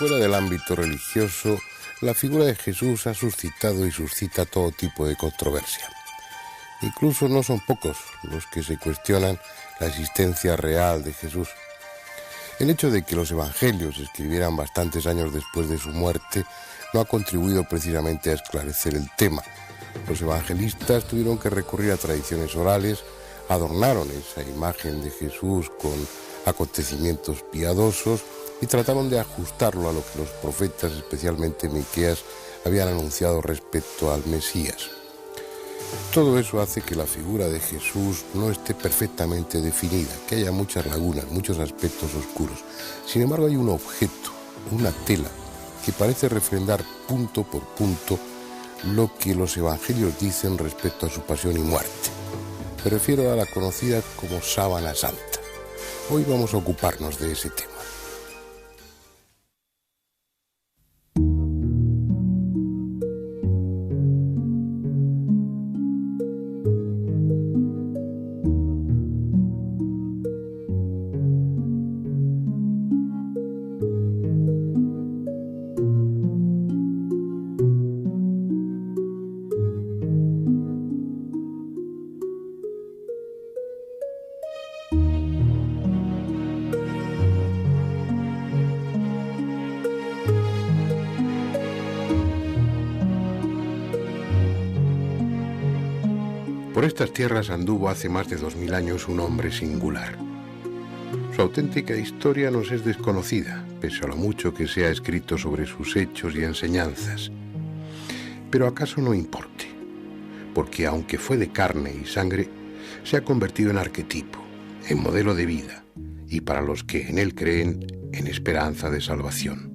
fuera del ámbito religioso, la figura de Jesús ha suscitado y suscita todo tipo de controversia. Incluso no son pocos los que se cuestionan la existencia real de Jesús. El hecho de que los evangelios se escribieran bastantes años después de su muerte no ha contribuido precisamente a esclarecer el tema. Los evangelistas tuvieron que recurrir a tradiciones orales, adornaron esa imagen de Jesús con acontecimientos piadosos y trataron de ajustarlo a lo que los profetas, especialmente Miqueas, habían anunciado respecto al Mesías. Todo eso hace que la figura de Jesús no esté perfectamente definida, que haya muchas lagunas, muchos aspectos oscuros. Sin embargo, hay un objeto, una tela, que parece refrendar punto por punto lo que los evangelios dicen respecto a su pasión y muerte. Me refiero a la conocida como sábana santa. Hoy vamos a ocuparnos de ese tema. Por estas tierras anduvo hace más de 2000 años un hombre singular. Su auténtica historia nos es desconocida, pese a lo mucho que se ha escrito sobre sus hechos y enseñanzas. Pero acaso no importe, porque aunque fue de carne y sangre, se ha convertido en arquetipo, en modelo de vida, y para los que en él creen, en esperanza de salvación.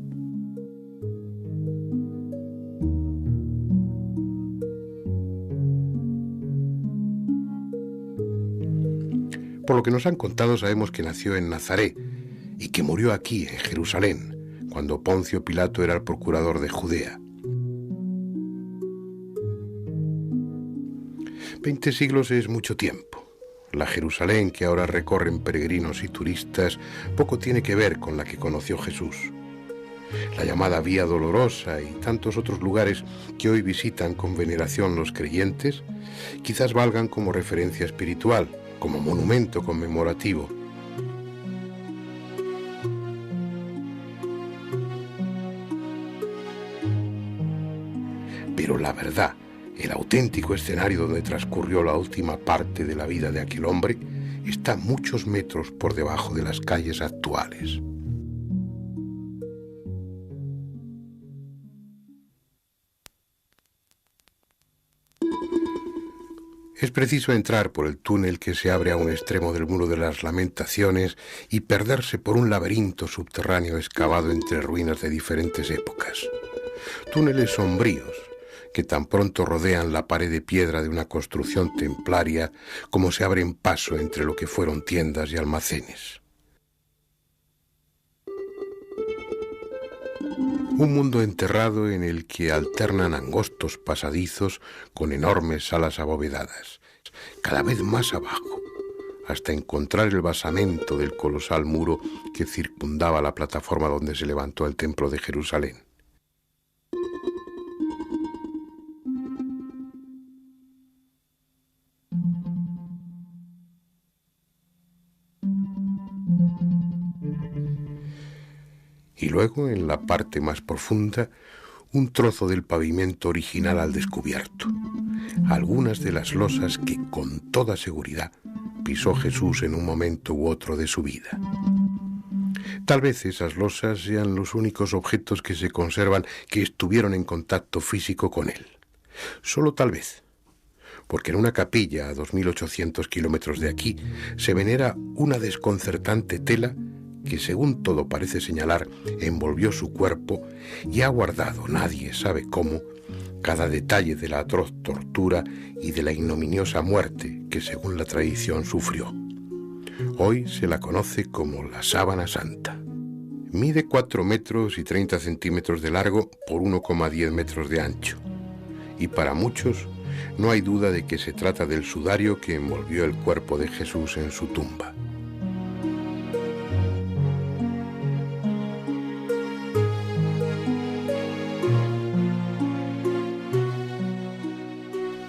Por lo que nos han contado, sabemos que nació en Nazaret y que murió aquí, en Jerusalén, cuando Poncio Pilato era el procurador de Judea. 20 siglos es mucho tiempo. La Jerusalén que ahora recorren peregrinos y turistas poco tiene que ver con la que conoció Jesús. La llamada Vía Dolorosa y tantos otros lugares que hoy visitan con veneración los creyentes, quizás valgan como referencia espiritual, como monumento conmemorativo. Pero la verdad, el auténtico escenario donde transcurrió la última parte de la vida de aquel hombre, está muchos metros por debajo de las calles actuales. Es preciso entrar por el túnel que se abre a un extremo del Muro de las Lamentaciones y perderse por un laberinto subterráneo excavado entre ruinas de diferentes épocas. Túneles sombríos que tan pronto rodean la pared de piedra de una construcción templaria como se abren paso entre lo que fueron tiendas y almacenes. Un mundo enterrado en el que alternan angostos pasadizos con enormes salas abovedadas, cada vez más abajo, hasta encontrar el basamento del colosal muro que circundaba la plataforma donde se levantó el templo de Jerusalén. Y luego, en la parte más profunda, un trozo del pavimento original al descubierto. Algunas de las losas que, con toda seguridad, pisó Jesús en un momento u otro de su vida. Tal vez esas losas sean los únicos objetos que se conservan que estuvieron en contacto físico con él. Solo tal vez, porque en una capilla a 2800 kilómetros de aquí se venera una desconcertante tela que, según todo parece señalar, envolvió su cuerpo y ha guardado, nadie sabe cómo, cada detalle de la atroz tortura y de la ignominiosa muerte que, según la tradición, sufrió. Hoy se la conoce como la Sábana Santa. Mide 4 metros y 30 centímetros de largo por 1,10 metros de ancho. Y para muchos no hay duda de que se trata del sudario que envolvió el cuerpo de Jesús en su tumba.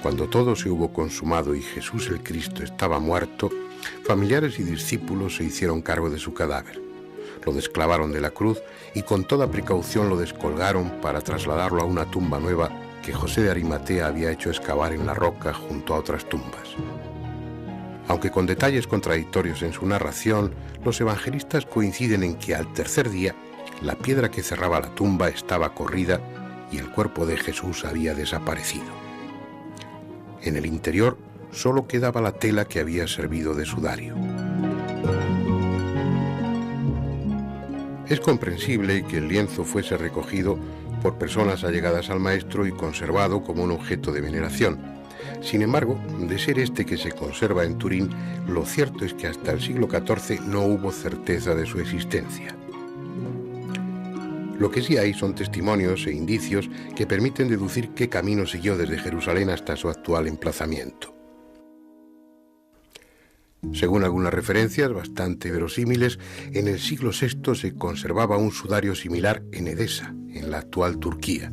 Cuando todo se hubo consumado y Jesús el Cristo estaba muerto, familiares y discípulos se hicieron cargo de su cadáver. Lo desclavaron de la cruz y con toda precaución lo descolgaron para trasladarlo a una tumba nueva que José de Arimatea había hecho excavar en la roca junto a otras tumbas. Aunque con detalles contradictorios en su narración, los evangelistas coinciden en que al tercer día la piedra que cerraba la tumba estaba corrida y el cuerpo de Jesús había desaparecido. En el interior solo quedaba la tela que había servido de sudario. Es comprensible que el lienzo fuese recogido por personas allegadas al maestro y conservado como un objeto de veneración. Sin embargo, de ser este que se conserva en Turín, lo cierto es que hasta el siglo XIV no hubo certeza de su existencia. Lo que sí hay son testimonios e indicios que permiten deducir qué camino siguió desde Jerusalén hasta su actual emplazamiento. Según algunas referencias bastante verosímiles, en el siglo VI se conservaba un sudario similar en Edesa, en la actual Turquía.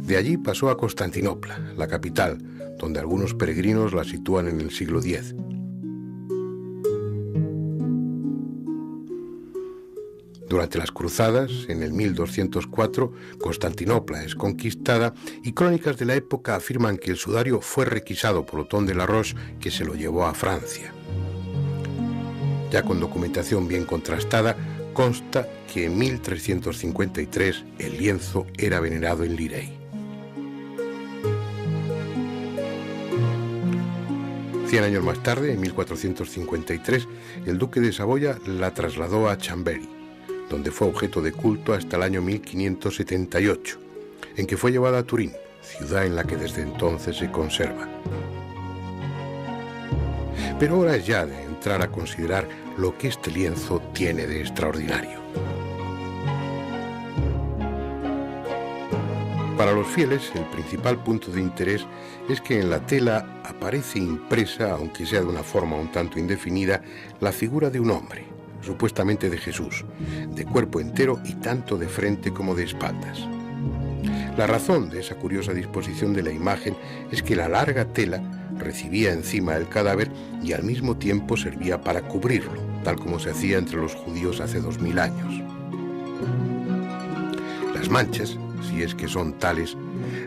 De allí pasó a Constantinopla, la capital, donde algunos peregrinos la sitúan en el siglo X. Durante las cruzadas, en el 1204, Constantinopla es conquistada y crónicas de la época afirman que el sudario fue requisado por Otón de la Roche, que se lo llevó a Francia. Ya con documentación bien contrastada, consta que en 1353 el lienzo era venerado en Lirey. 100 años más tarde, en 1453, el duque de Saboya la trasladó a Chambéry, donde fue objeto de culto hasta el año 1578, en que fue llevada a Turín, ciudad en la que desde entonces se conserva. Pero hora es ya de entrar a considerar lo que este lienzo tiene de extraordinario. Para los fieles, el principal punto de interés es que en la tela aparece impresa, aunque sea de una forma un tanto indefinida, la figura de un hombre, supuestamente de Jesús, de cuerpo entero y tanto de frente como de espaldas. La razón de esa curiosa disposición de la imagen es que la larga tela recibía encima el cadáver y al mismo tiempo servía para cubrirlo, tal como se hacía entre los judíos hace 2000 años. Las manchas, si es que son tales,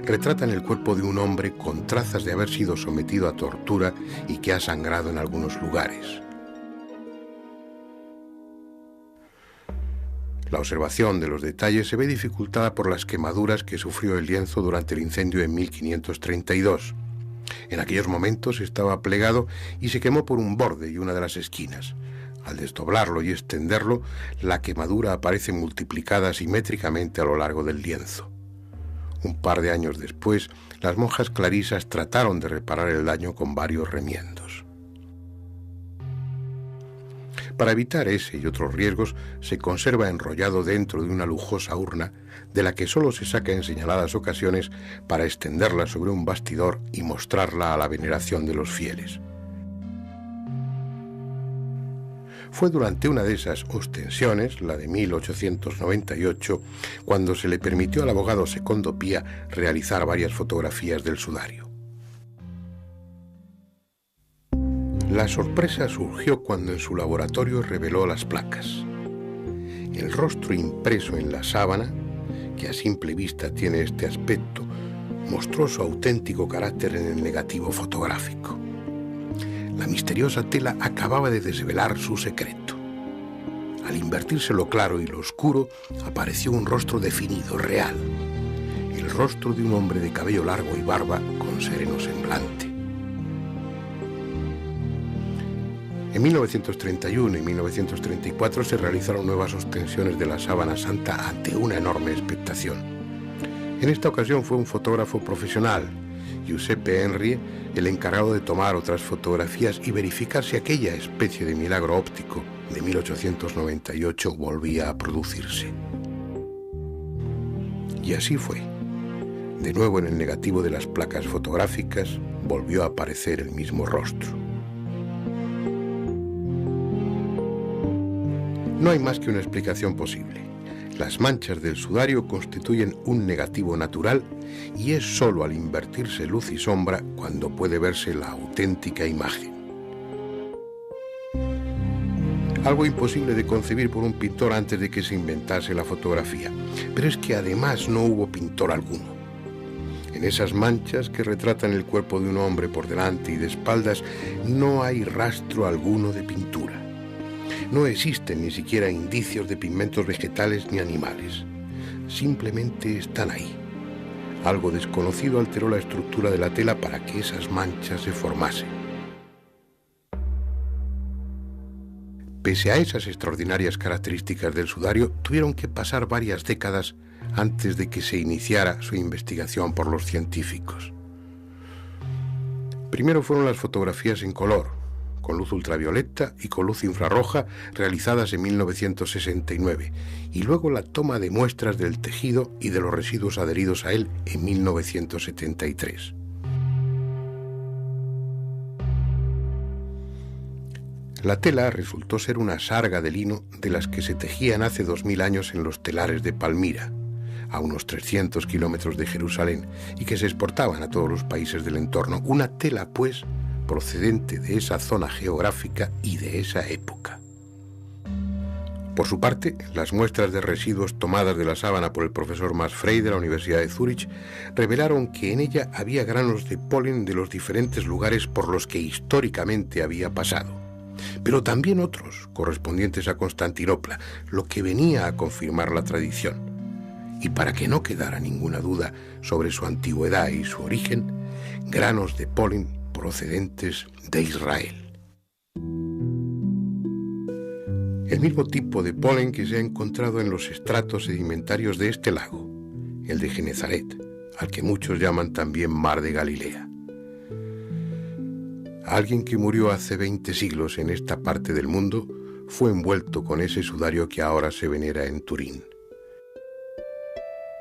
retratan el cuerpo de un hombre con trazas de haber sido sometido a tortura y que ha sangrado en algunos lugares. La observación de los detalles se ve dificultada por las quemaduras que sufrió el lienzo durante el incendio en 1532. En aquellos momentos estaba plegado y se quemó por un borde y una de las esquinas. Al desdoblarlo y extenderlo, la quemadura aparece multiplicada simétricamente a lo largo del lienzo. Un par de años después, las monjas clarisas trataron de reparar el daño con varios remiendos. Para evitar ese y otros riesgos, se conserva enrollado dentro de una lujosa urna, de la que solo se saca en señaladas ocasiones para extenderla sobre un bastidor y mostrarla a la veneración de los fieles. Fue durante una de esas ostensiones, la de 1898, cuando se le permitió al abogado Secondo Pía realizar varias fotografías del sudario. La sorpresa surgió cuando en su laboratorio reveló las placas. El rostro impreso en la sábana, que a simple vista tiene este aspecto, mostró su auténtico carácter en el negativo fotográfico. La misteriosa tela acababa de desvelar su secreto. Al invertirse lo claro y lo oscuro, apareció un rostro definido, real. El rostro de un hombre de cabello largo y barba con sereno semblante. En 1931 y 1934 se realizaron nuevas ostensiones de la sábana santa ante una enorme expectación. En esta ocasión fue un fotógrafo profesional, Giuseppe Henry, el encargado de tomar otras fotografías y verificar si aquella especie de milagro óptico de 1898 volvía a producirse. Y así fue. De nuevo en el negativo de las placas fotográficas volvió a aparecer el mismo rostro. No hay más que una explicación posible. Las manchas del sudario constituyen un negativo natural y es sólo al invertirse luz y sombra cuando puede verse la auténtica imagen. Algo imposible de concebir por un pintor antes de que se inventase la fotografía. Pero es que además no hubo pintor alguno. En esas manchas que retratan el cuerpo de un hombre por delante y de espaldas no hay rastro alguno de pintura. No existen ni siquiera indicios de pigmentos vegetales ni animales. Simplemente están ahí. Algo desconocido alteró la estructura de la tela para que esas manchas se formasen. Pese a esas extraordinarias características del sudario, tuvieron que pasar varias décadas antes de que se iniciara su investigación por los científicos. Primero fueron las fotografías en color, con luz ultravioleta y con luz infrarroja, realizadas en 1969, y luego la toma de muestras del tejido y de los residuos adheridos a él en 1973. La tela resultó ser una sarga de lino de las que se tejían hace 2000 años en los telares de Palmira, a unos 300 kilómetros de Jerusalén, y que se exportaban a todos los países del entorno. Una tela, pues, procedente de esa zona geográfica y de esa época. Por su parte, las muestras de residuos tomadas de la sábana por el profesor Max Frey de la Universidad de Zúrich revelaron que en ella había granos de polen de los diferentes lugares por los que históricamente había pasado, pero también otros correspondientes a Constantinopla, lo que venía a confirmar la tradición. Y para que no quedara ninguna duda sobre su antigüedad y su origen, granos de polen procedentes de Israel. El mismo tipo de polen que se ha encontrado en los estratos sedimentarios de este lago, el de Genezaret, al que muchos llaman también Mar de Galilea. Alguien que murió hace 20 siglos en esta parte del mundo fue envuelto con ese sudario que ahora se venera en Turín.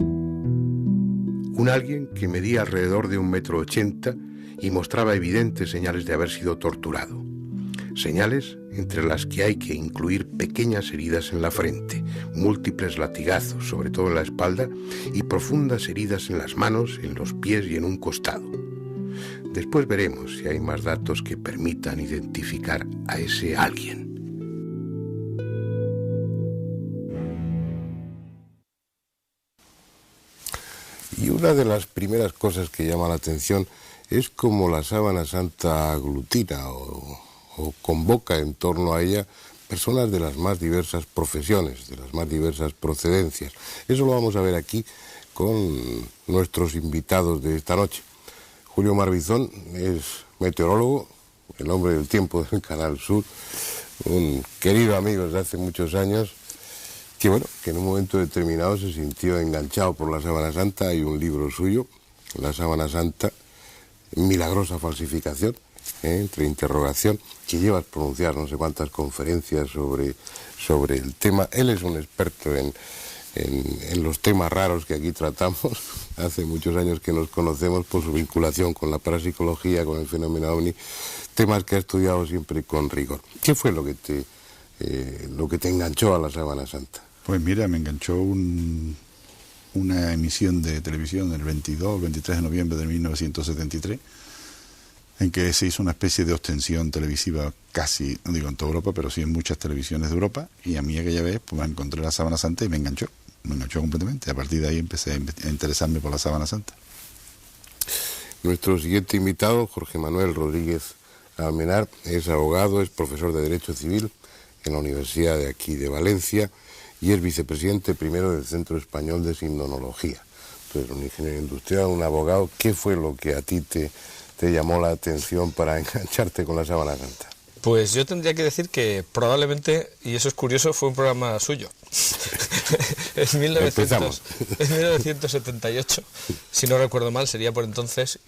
Un alguien que medía alrededor de 1,80 m y mostraba evidentes señales de haber sido torturado. Señales entre las que hay que incluir pequeñas heridas en la frente, múltiples latigazos, sobre todo en la espalda, y profundas heridas en las manos, en los pies y en un costado. Después veremos si hay más datos que permitan identificar a ese alguien. Y una de las primeras cosas que llama la atención es cómo la sábana santa aglutina o convoca en torno a ella personas de las más diversas profesiones, de las más diversas procedencias. Eso lo vamos a ver aquí con nuestros invitados de esta noche. Julio Marbizón es meteorólogo, el hombre del tiempo del Canal Sur, un querido amigo desde hace muchos años, que en un momento determinado se sintió enganchado por la sábana santa. Hay un libro suyo, La sábana santa, milagrosa falsificación, entre interrogación, que lleva a pronunciar no sé cuántas conferencias sobre el tema. Él es un experto en los temas raros que aquí tratamos. Hace muchos años que nos conocemos por su vinculación con la parapsicología, con el fenómeno ovni, temas que ha estudiado siempre con rigor. ¿Qué fue lo que te enganchó a la sábana santa? Pues mira, me enganchó una emisión de televisión el 23 de noviembre de 1973, en que se hizo una especie de ostensión televisiva casi, no digo en toda Europa, pero sí en muchas televisiones de Europa, y a mí aquella vez pues encontré la sábana santa y me enganchó completamente. A partir de ahí empecé a interesarme por la sábana santa. Nuestro siguiente invitado, Jorge Manuel Rodríguez Almenar, es abogado, es profesor de Derecho Civil en la Universidad de aquí de Valencia y es vicepresidente primero del Centro Español de Sindonología. Entonces, un ingeniero industrial, un abogado. ¿Qué fue lo que a ti te llamó la atención para engancharte con la sábana santa? Pues yo tendría que decir que probablemente, y eso es curioso, fue un programa suyo. En 1978, si no recuerdo mal, sería por entonces,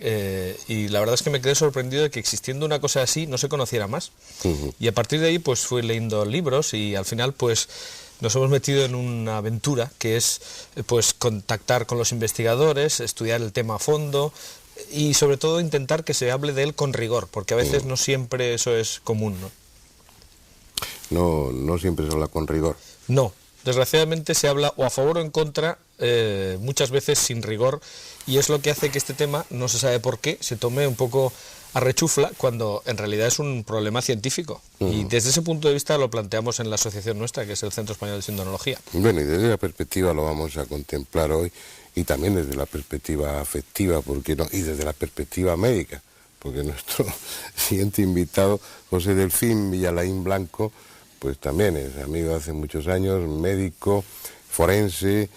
y la verdad es que me quedé sorprendido de que existiendo una cosa así no se conociera más. Y a partir de ahí pues fui leyendo libros y al final pues nos hemos metido en una aventura que es pues contactar con los investigadores, estudiar el tema a fondo y sobre todo intentar que se hable de él con rigor, porque a veces no siempre eso es común, ¿no? No siempre se habla con rigor. No, Desgraciadamente se habla o a favor o en contra, muchas veces sin rigor, y es lo que hace que este tema, no se sabe por qué, se tome un poco a rechufla cuando en realidad es un problema científico. Y desde ese punto de vista lo planteamos en la asociación nuestra, que es el Centro Español de Sindonología. Bueno, y desde la perspectiva lo vamos a contemplar hoy, y también desde la perspectiva afectiva, ¿por qué no? Y desde la perspectiva médica, porque nuestro siguiente invitado, José Delfín Villalain Blanco, pues también es amigo de hace muchos años, médico, forense,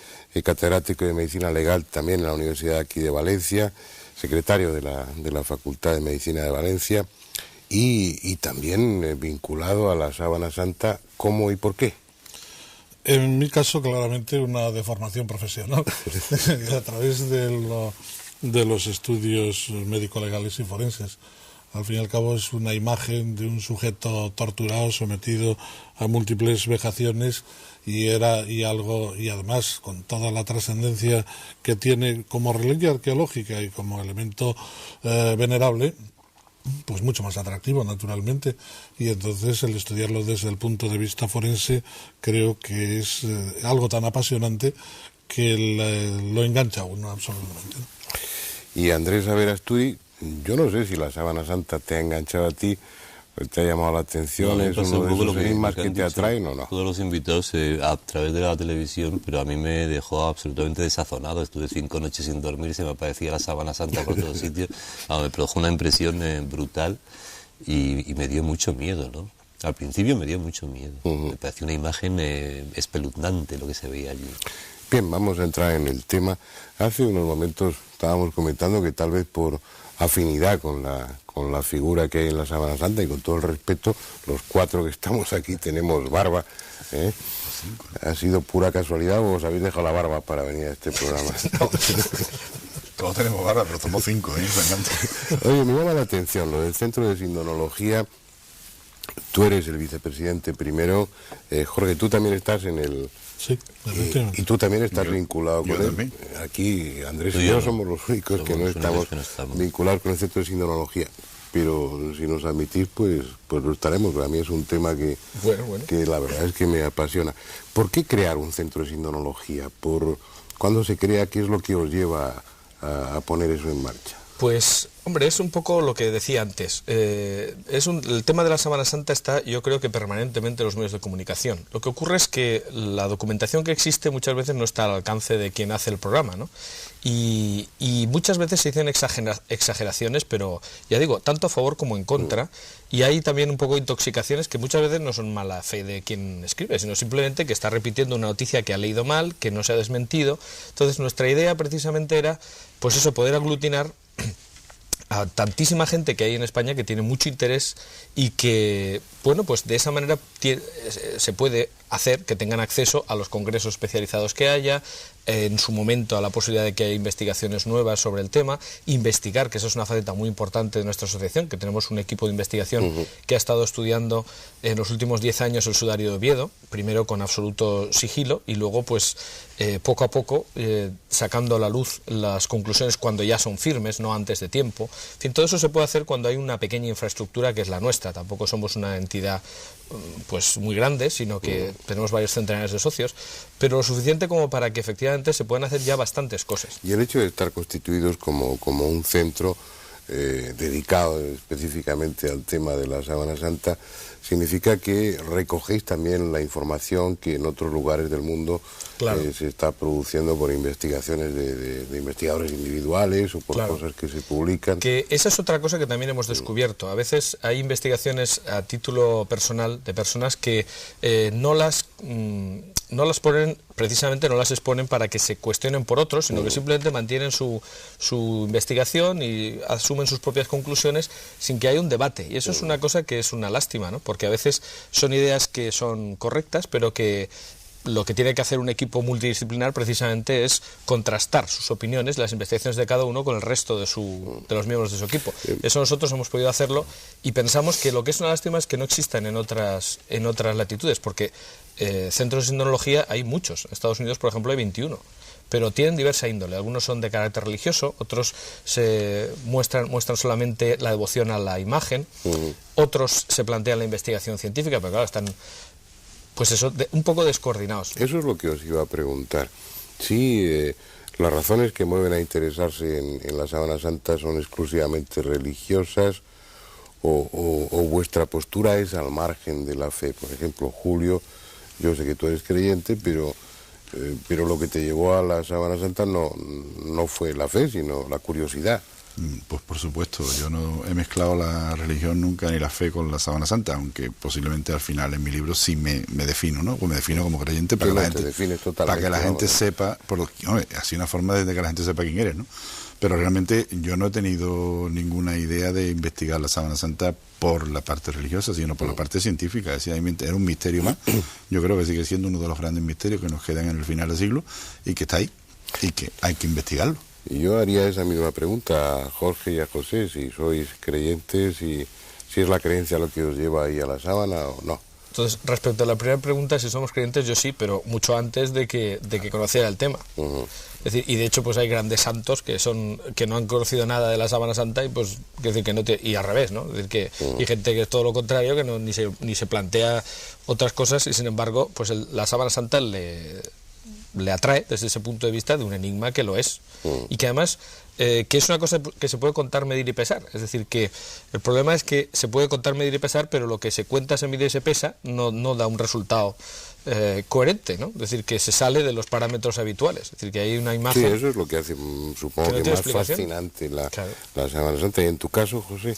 catedrático de Medicina Legal también en la Universidad aquí de Valencia, secretario de la Facultad de Medicina de Valencia y también vinculado a la Sábana Santa. ¿Cómo y por qué? En mi caso, claramente una deformación profesional a través de los estudios médico-legales y forenses. Al fin y al cabo es una imagen de un sujeto torturado, sometido a múltiples vejaciones y además con toda la trascendencia que tiene como reliquia arqueológica y como elemento venerable, pues mucho más atractivo naturalmente, y entonces el estudiarlo desde el punto de vista forense creo que es algo tan apasionante que lo engancha a uno absolutamente, ¿no? Y Andrés Averasturi, yo no sé si la Sábana Santa te ha enganchado a ti, te ha llamado la atención, no, es uno de esos enigmas que te atraen o no. Todos los invitados a través de la televisión, pero a mí me dejó absolutamente desazonado. Estuve 5 noches sin dormir y se me aparecía la Sábana Santa por todos sitios. Me produjo una impresión brutal y me dio mucho miedo, ¿no? Al principio me dio mucho miedo. Me pareció una imagen espeluznante lo que se veía allí. Bien, vamos a entrar en el tema. Hace unos momentos estábamos comentando que tal vez por afinidad con la figura que hay en la Sábana Santa, y con todo el respeto, los 4 que estamos aquí tenemos barba, ¿eh? ¿Ha sido pura casualidad o os habéis dejado la barba para venir a este programa? No, todos tenemos barba, pero somos 5, ¿eh? Me encanta. Oye, me llama la atención lo del Centro de Sindonología. Tú eres el vicepresidente primero, Jorge, tú también estás en el... Sí, y tú también estás vinculado con él. También. Aquí Andrés y yo somos los únicos que no estamos vinculados con el Centro de Sindonología. Pero si nos admitís, pues lo estaremos. Para mí es un tema que la verdad es que me apasiona. ¿Por qué crear un Centro de Sindonología? ¿Cuándo se crea? ¿Qué es lo que os lleva a poner eso en marcha? Pues, hombre, es un poco lo que decía antes. El tema de la Sábana Santa está, yo creo que permanentemente en los medios de comunicación. Lo que ocurre es que la documentación que existe muchas veces no está al alcance de quien hace el programa, ¿no? Y muchas veces se dicen exageraciones, pero ya digo, tanto a favor como en contra, y hay también un poco de intoxicaciones que muchas veces no son mala fe de quien escribe, sino simplemente que está repitiendo una noticia que ha leído mal, que no se ha desmentido. Entonces nuestra idea precisamente era, pues eso, poder aglutinar a tantísima gente que hay en España que tiene mucho interés y que, bueno, pues de esa manera se puede hacer que tengan acceso a los congresos especializados que haya, en su momento a la posibilidad de que haya investigaciones nuevas sobre el tema, investigar, que esa es una faceta muy importante de nuestra asociación, que tenemos un equipo de investigación que ha estado estudiando en los últimos 10 años el sudario de Oviedo, primero con absoluto sigilo y luego pues poco a poco sacando a la luz las conclusiones cuando ya son firmes, no antes de tiempo. En fin, todo eso se puede hacer cuando hay una pequeña infraestructura que es la nuestra. Tampoco somos una entidad pues muy grande, sino que tenemos varios centenares de socios, pero lo suficiente como para que efectivamente se puedan hacer ya bastantes cosas. Y el hecho de estar constituidos como un centro dedicado específicamente al tema de la Sábana Santa significa que recogéis también la información que en otros lugares del mundo se está produciendo por investigaciones de investigadores individuales o por cosas que se publican. Que esa es otra cosa que también hemos descubierto. A veces hay investigaciones a título personal de personas que no las ponen, precisamente no las exponen para que se cuestionen por otros, sino que simplemente mantienen su investigación y asumen sus propias conclusiones sin que haya un debate. Y eso es una cosa que es una lástima, ¿no? Porque a veces son ideas que son correctas, pero que lo que tiene que hacer un equipo multidisciplinar precisamente es contrastar sus opiniones, las investigaciones de cada uno con el resto de los miembros de su equipo. Eso nosotros hemos podido hacerlo y pensamos que lo que es una lástima es que no existan en otras latitudes, porque centros de sindonología hay muchos. En Estados Unidos, por ejemplo, hay 21. Pero tienen diversa índole. Algunos son de carácter religioso, otros se muestran solamente la devoción a la imagen, otros se plantean la investigación científica, pero claro, están pues eso, un poco descoordinados. Eso es lo que os iba a preguntar. Sí, las razones que mueven a interesarse en la Sábana Santa son exclusivamente religiosas o vuestra postura es al margen de la fe. Por ejemplo, Julio, yo sé que tú eres creyente, pero lo que te llevó a la Sábana Santa no fue la fe, sino la curiosidad. Pues por supuesto, yo no he mezclado la religión nunca ni la fe con la Sábana Santa, aunque posiblemente al final en mi libro sí me defino, ¿no? Pues me defino como creyente para, que la gente sepa, así una forma de que la gente sepa quién eres, ¿no? Pero realmente yo no he tenido ninguna idea de investigar la Sábana Santa por la parte religiosa, sino por la parte científica. Es decir, era un misterio más. Yo creo que sigue siendo uno de los grandes misterios que nos quedan en el final del siglo y que está ahí y que hay que investigarlo. Y yo haría esa misma pregunta a Jorge y a José, si sois creyentes y si es la creencia lo que os lleva ahí a la sábana o no. Entonces, respecto a la primera pregunta, si somos creyentes, yo sí, pero mucho antes de que conociera el tema. Es decir, y de hecho pues hay grandes santos que no han conocido nada de la Sábana Santa y pues decir que y al revés, ¿no? Es decir que hay gente que es todo lo contrario, que ni se plantea otras cosas y sin embargo pues la Sábana Santa le atrae desde ese punto de vista de un enigma que lo es y que además que es una cosa que se puede contar, medir y pesar. Es decir, que el problema es que se puede contar, medir y pesar, pero lo que se cuenta, se mide y se pesa no da un resultado coherente, ¿no? Es decir, que se sale de los parámetros habituales. Es decir, que hay una imagen... Sí, eso es lo que hace, supongo que más fascinante la Sábana Santa. Y en tu caso, José...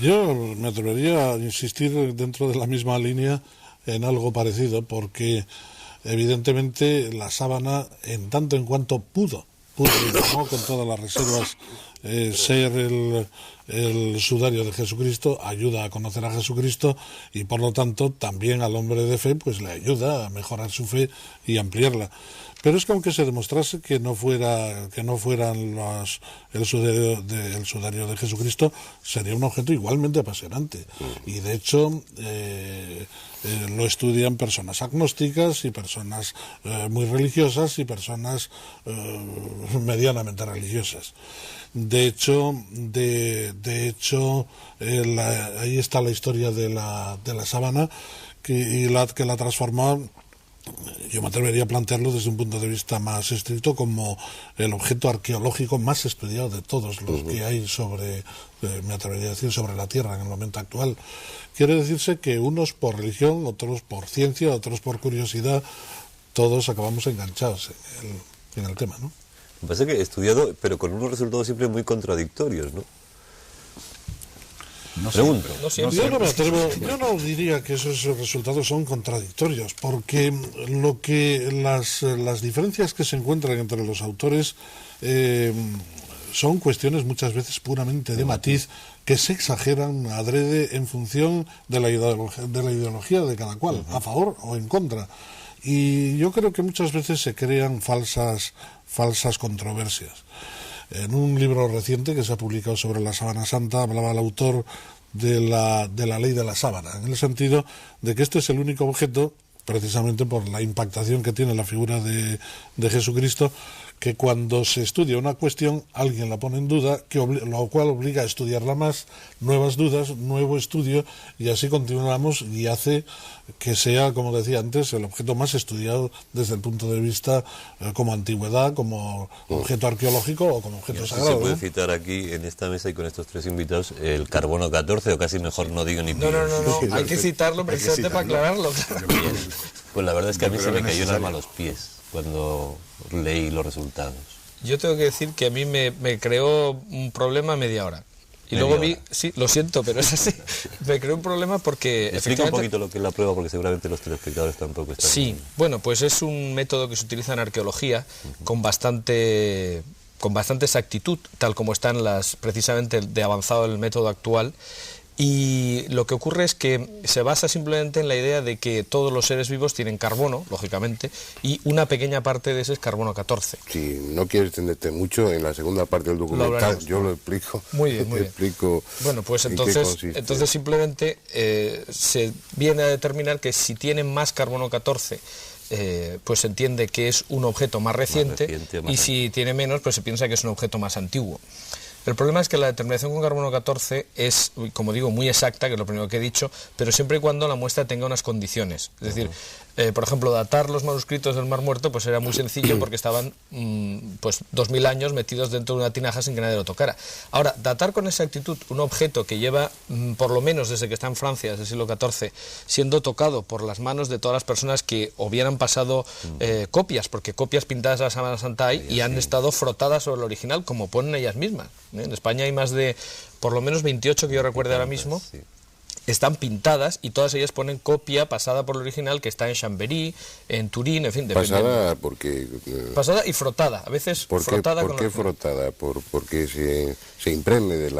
Yo me atrevería a insistir dentro de la misma línea en algo parecido, porque evidentemente la sábana, en tanto en cuanto pudo, ¿no? Con todas las reservas, ser el sudario de Jesucristo, ayuda a conocer a Jesucristo y por lo tanto también al hombre de fe pues le ayuda a mejorar su fe y ampliarla. Pero es que aunque se demostrase que no fueran el sudario de Jesucristo, sería un objeto igualmente apasionante. Y de hecho lo estudian personas agnósticas y personas muy religiosas y personas medianamente religiosas. De hecho, ahí está la historia de la sábana que la transformó. Yo me atrevería a plantearlo desde un punto de vista más estricto como el objeto arqueológico más estudiado de todos los que hay me atrevería a decir, sobre la Tierra en el momento actual. Quiere decirse que unos por religión, otros por ciencia, otros por curiosidad, todos acabamos enganchados en el tema, ¿no? Me parece que he estudiado, pero con unos resultados siempre muy contradictorios, ¿no? Pregunto. Yo no diría que esos resultados son contradictorios, porque las diferencias que se encuentran entre los autores son cuestiones muchas veces puramente de matiz que se exageran adrede en función de la ideología de cada cual, a favor o en contra. Y yo creo que muchas veces se crean falsas controversias. En un libro reciente que se ha publicado sobre la Sábana Santa hablaba el autor de la ley de la sábana, en el sentido de que este es el único objeto, precisamente por la impactación que tiene la figura de Jesucristo, que cuando se estudia una cuestión alguien la pone en duda, lo cual obliga a estudiarla más, nuevas dudas, nuevo estudio, y así continuamos y hace que sea, como decía antes, el objeto más estudiado desde el punto de vista como antigüedad, como objeto arqueológico o como objeto sagrado. Se puede citar aquí en esta mesa y con estos tres invitados el carbono 14, o casi mejor no digo ni pío. No, hay que citarlo precisamente para aclararlo. Pues la verdad es que a mí se me cayó el alma a los pies cuando leí los resultados. Yo tengo que decir que a mí me creó un problema media hora. Y luego sí, lo siento, pero es así. Me creó un problema porque... Explica un poquito lo que es la prueba, porque seguramente los telespectadores tampoco están... Sí, bueno, pues es un método que se utiliza en arqueología con bastante exactitud, tal como están precisamente de avanzado el método actual. Y lo que ocurre es que se basa simplemente en la idea de que todos los seres vivos tienen carbono, lógicamente, y una pequeña parte de ese es carbono 14. Si no quieres extenderte mucho, en la segunda parte del documental yo lo explico. Muy bien, muy bien. Bueno, pues entonces simplemente se viene a determinar que si tienen más carbono 14, pues se entiende que es un objeto más reciente y si tiene menos, pues se piensa que es un objeto más antiguo. El problema es que la determinación con carbono 14 es, como digo, muy exacta, que es lo primero que he dicho, pero siempre y cuando la muestra tenga unas condiciones. Es decir, por ejemplo, datar los manuscritos del Mar Muerto pues era muy sencillo porque estaban pues 2000 años metidos dentro de una tinaja sin que nadie lo tocara. Ahora, datar con exactitud un objeto que lleva por lo menos desde que está en Francia, desde el siglo XIV, siendo tocado por las manos de todas las personas que hubieran pasado copias, porque copias pintadas de la Sábana Santa hay y han estado frotadas sobre el original, como ponen ellas mismas. En España hay más de, por lo menos 28 que yo recuerde ahora mismo, están pintadas y todas ellas ponen copia pasada por el original que está en Chambéry, en Turín, en fin. Pasada porque... pasada y frotada, a veces frotada. ¿Por qué frotada? Porque se impregne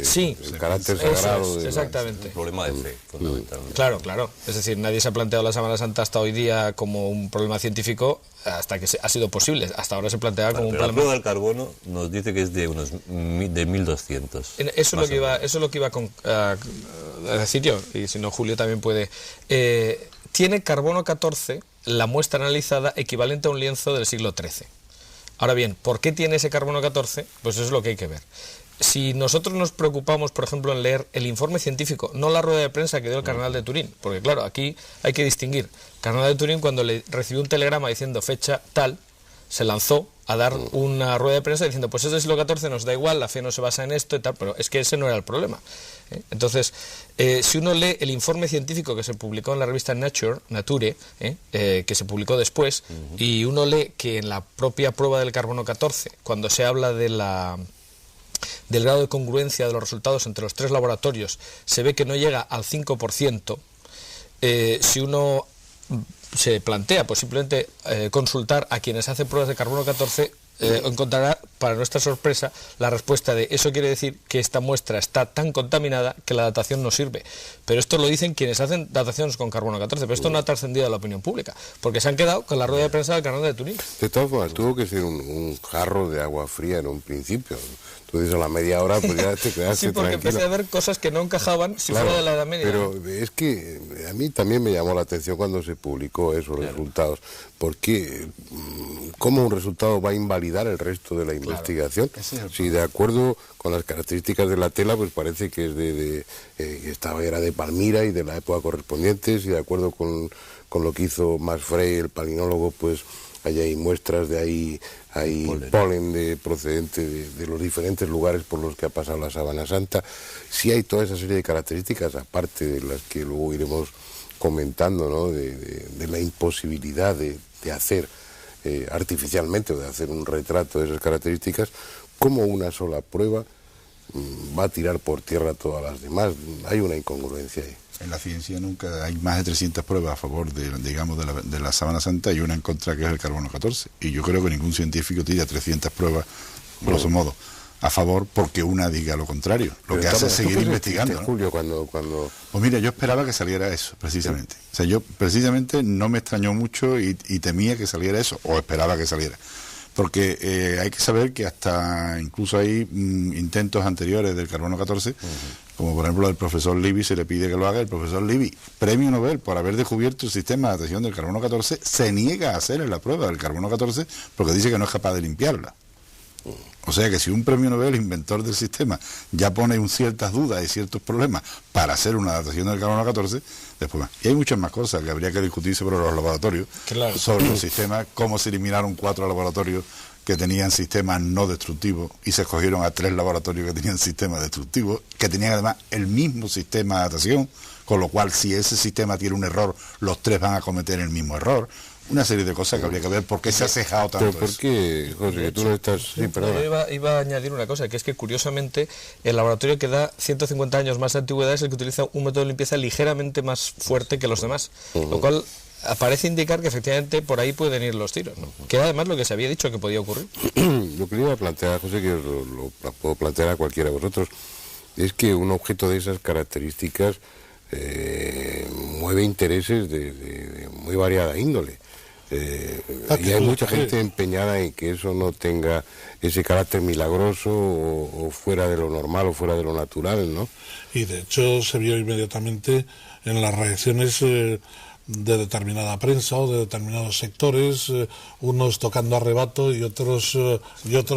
sí, del carácter sagrado. Exactamente. Un problema de fe, fundamentalmente. Claro, claro. Es decir, nadie se ha planteado la Sábana Santa hasta hoy día como un problema científico hasta que ha sido posible. Hasta ahora se planteaba como un problema. La prueba del carbono nos dice que es de 1200. Eso es lo que iba a decir yo, y si no Julio también puede. Tiene carbono 14, la muestra analizada, equivalente a un lienzo del siglo XIII. Ahora bien, ¿por qué tiene ese carbono 14? Pues eso es lo que hay que ver. Si nosotros nos preocupamos, por ejemplo, en leer el informe científico, no la rueda de prensa que dio el cardenal de Turín, porque claro, aquí hay que distinguir. El cardenal de Turín, cuando le recibió un telegrama diciendo fecha tal, se lanzó a dar una rueda de prensa diciendo, pues es del siglo XIV, nos da igual, la fe no se basa en esto y tal, pero es que ese no era el problema. Entonces, si uno lee el informe científico que se publicó en la revista Nature, que se publicó después, y uno lee que en la propia prueba del carbono 14, cuando se habla del grado de congruencia de los resultados entre los tres laboratorios, se ve que no llega al 5%, si uno se plantea pues simplemente consultar a quienes hacen pruebas de carbono 14, encontrará, para nuestra sorpresa, la respuesta de eso quiere decir que esta muestra está tan contaminada que la datación no sirve. Pero esto lo dicen quienes hacen dataciones con carbono 14, pero esto no ha trascendido a la opinión pública, porque se han quedado con la rueda de prensa del cardenal de Turín. De todas formas, tuvo que ser un jarro de agua fría en un principio. Tú dices a la media hora, pues ya te quedaste sí, porque tranquilo. empecé a ver cosas que no encajaban si fuera de la Edad Media. Pero es que a mí también me llamó la atención cuando se publicó esos resultados, porque ¿cómo un resultado va a invalidar el resto de la investigación? Si de acuerdo con las características de la tela, pues parece que es era de Palmira y de la época correspondiente, si de acuerdo con lo que hizo Max Frey, el palinólogo, pues allí hay muestras de ahí, hay polen procedente de los diferentes lugares por los que ha pasado la Sábana Santa. Sí hay toda esa serie de características, aparte de las que luego iremos comentando, ¿no? de la imposibilidad de hacer artificialmente o de hacer un retrato de esas características, como una sola prueba va a tirar por tierra todas las demás. Hay una incongruencia ahí. En la ciencia nunca hay más de 300 pruebas a favor de la Sábana Santa y una en contra, que es el carbono 14. Y yo creo que ningún científico tira 300 pruebas, grosso modo, a favor porque una diga lo contrario. Lo que hace es seguir investigando, ¿no? Julio, cuando... Pues mira, yo esperaba que saliera eso, precisamente. O sea, yo precisamente no me extrañó mucho y temía que saliera eso, o esperaba que saliera. Porque hay que saber que hasta incluso hay intentos anteriores del carbono 14, como por ejemplo el profesor Libby se le pide que lo haga. El profesor Libby, premio Nobel por haber descubierto el sistema de datación del carbono 14, se niega a hacer en la prueba del carbono 14 porque dice que no es capaz de limpiarla. O sea que si un premio Nobel, inventor del sistema, ya pone ciertas dudas y ciertos problemas para hacer una datación del carbono 14, después más. Y hay muchas más cosas que habría que discutir sobre los laboratorios, claro, sobre los sistemas, cómo se eliminaron 4 laboratorios que tenían sistemas no destructivos y se escogieron a 3 laboratorios que tenían sistemas destructivos, que tenían además el mismo sistema de datación, con lo cual si ese sistema tiene un error, los 3 van a cometer el mismo error. Una serie de cosas que habría que ver por qué se ha cejado tanto. ¿Pero por qué, José, que tú no estás...? Sí, perdón. Yo iba a añadir una cosa, que es que curiosamente el laboratorio que da 150 años más de antigüedad es el que utiliza un método de limpieza ligeramente más fuerte que los demás, lo cual parece indicar que efectivamente por ahí pueden ir los tiros, ¿no? Que era además lo que se había dicho que podía ocurrir. Lo que le iba a plantear, José, que lo puedo plantear a cualquiera de vosotros, es que un objeto de esas características mueve intereses de muy variada índole. Y hay mucha gente empeñada en que eso no tenga ese carácter milagroso o fuera de lo normal o fuera de lo natural, ¿no? Y de hecho se vio inmediatamente en las reacciones de determinada prensa o de determinados sectores, unos tocando a rebato y otros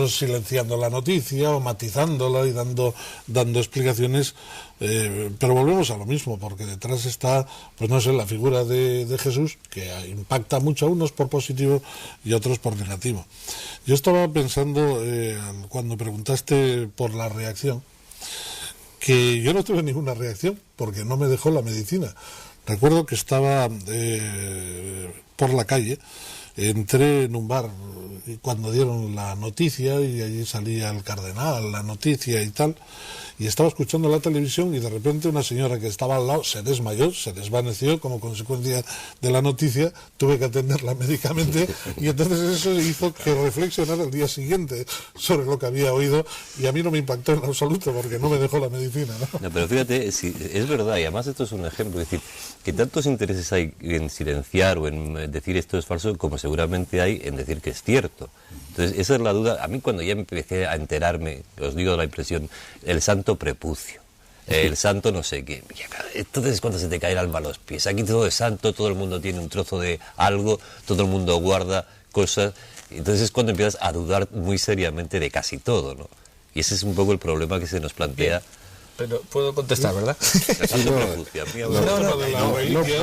silenciando la noticia o matizándola y dando explicaciones, pero volvemos a lo mismo, porque detrás está, pues no sé, la figura de Jesús, que impacta mucho a unos por positivo y a otros por negativo. Yo estaba pensando, cuando preguntaste por la reacción, que yo no tuve ninguna reacción, porque no me dejó la medicina. Recuerdo que estaba por la calle, entré en un bar cuando dieron la noticia y allí salía el cardenal, la noticia y tal, y estaba escuchando la televisión y de repente una señora que estaba al lado se desmayó, se desvaneció como consecuencia de la noticia, tuve que atenderla médicamente y entonces eso hizo que reflexionara el día siguiente sobre lo que había oído y a mí no me impactó en absoluto porque no me dejó la medicina, ¿no? No, pero fíjate, si, es verdad, y además esto es un ejemplo, es decir, que tantos intereses hay en silenciar o en decir esto es falso como seguramente hay en decir que es cierto. Entonces, esa es la duda. A mí cuando ya empecé a enterarme, os digo la impresión, el santo prepucio, el santo no sé qué, entonces es cuando se te cae el alma a los pies. Aquí todo es santo, todo el mundo tiene un trozo de algo, todo el mundo guarda cosas, entonces es cuando empiezas a dudar muy seriamente de casi todo, ¿no? Y ese es un poco el problema que se nos plantea. Pero puedo contestar, ¿verdad? No,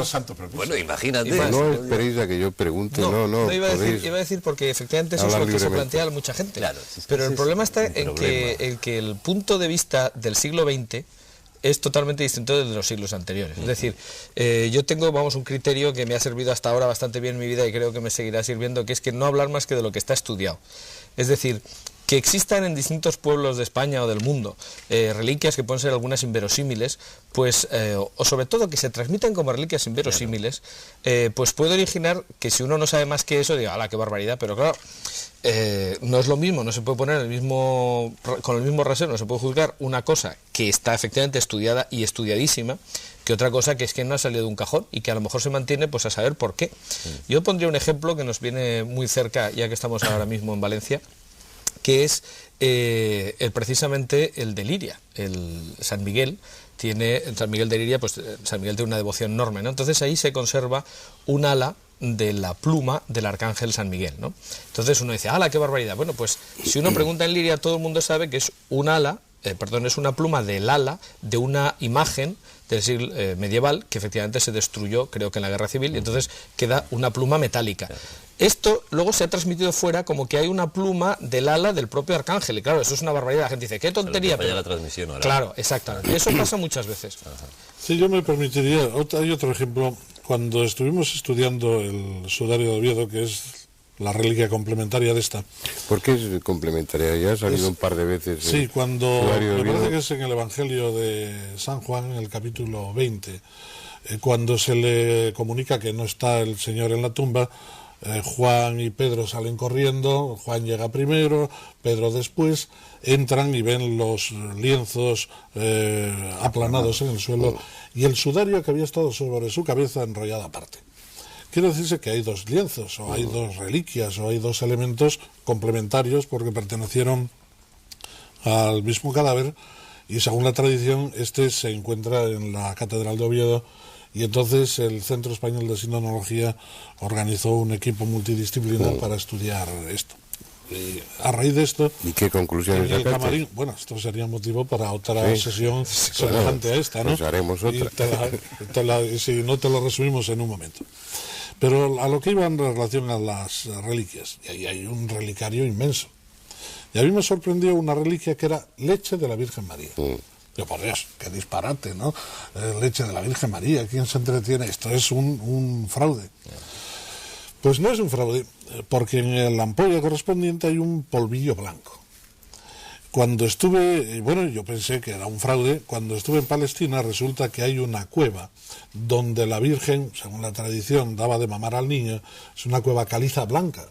santo prepucio. Bueno, imagínate. No esperéis a que yo pregunte, no iba a decir porque efectivamente eso es lo que se plantea a mucha gente. Claro, pero el problema está en que el punto de vista del siglo XX es totalmente distinto del de los siglos anteriores. Es decir, yo tengo, un criterio que me ha servido hasta ahora bastante bien en mi vida y creo que me seguirá sirviendo, que es que no hablar más que de lo que está estudiado. Es decir, que existan en distintos pueblos de España o del mundo reliquias que pueden ser algunas inverosímiles, pues, o sobre todo que se transmitan como reliquias inverosímiles, pues puede originar que si uno no sabe más que eso, diga, ¡hala, qué barbaridad! Pero claro, no es lo mismo, no se puede poner con el mismo rasero, no se puede juzgar una cosa que está efectivamente estudiada y estudiadísima, que otra cosa que es que no ha salido de un cajón y que a lo mejor se mantiene pues a saber por qué. Yo pondría un ejemplo que nos viene muy cerca, ya que estamos ahora mismo en Valencia, que es precisamente el de Liria. El San Miguel de Liria, pues San Miguel tiene una devoción enorme, ¿no? Entonces ahí se conserva un ala de la pluma del arcángel San Miguel, ¿no? Entonces uno dice, ¡hala, qué barbaridad! Bueno, pues si uno pregunta en Liria, todo el mundo sabe que es un ala, es una pluma del ala de una imagen del siglo medieval que efectivamente se destruyó, creo que en la Guerra Civil, y entonces queda una pluma metálica. Esto luego se ha transmitido fuera como que hay una pluma del ala del propio arcángel, y claro, eso es una barbaridad. La gente dice, ¡qué tontería! Pero la transmisión ahora. Claro, exactamente. Y eso pasa muchas veces. Sí, yo me permitiría, hay otro ejemplo, cuando estuvimos estudiando el sudario de Oviedo, que es la reliquia complementaria de esta. ¿Por qué es complementaria? Ya ha salido un par de veces. Sí, cuando me parece que es en el Evangelio de San Juan, en el capítulo 20, cuando se le comunica que no está el Señor en la tumba, Juan y Pedro salen corriendo, Juan llega primero, Pedro después, entran y ven los lienzos aplanados en el suelo y el sudario que había estado sobre su cabeza enrollado aparte. Quiere decirse que hay dos lienzos, o hay dos reliquias, o hay dos elementos complementarios porque pertenecieron al mismo cadáver y según la tradición este se encuentra en la Catedral de Oviedo y entonces el Centro Español de Sinología organizó un equipo multidisciplinar para estudiar esto. Y a raíz de esto... ¿Y qué conclusiones sacaste? Bueno, esto sería motivo para otra sesión semejante a esta, ¿no? Pues haremos otra. Si no te lo resumimos en un momento. Pero a lo que iba en relación a las reliquias, y ahí hay un relicario inmenso. Y a mí me sorprendió una reliquia que era leche de la Virgen María. Yo, por Dios, qué disparate, ¿no? Leche de la Virgen María, ¿quién se entretiene? Esto es un fraude. Pues no es un fraude, porque en la ampolla correspondiente hay un polvillo blanco. Cuando estuve, bueno, yo pensé que era un fraude, cuando estuve en Palestina resulta que hay una cueva donde la Virgen, según la tradición, daba de mamar al niño, es una cueva caliza blanca.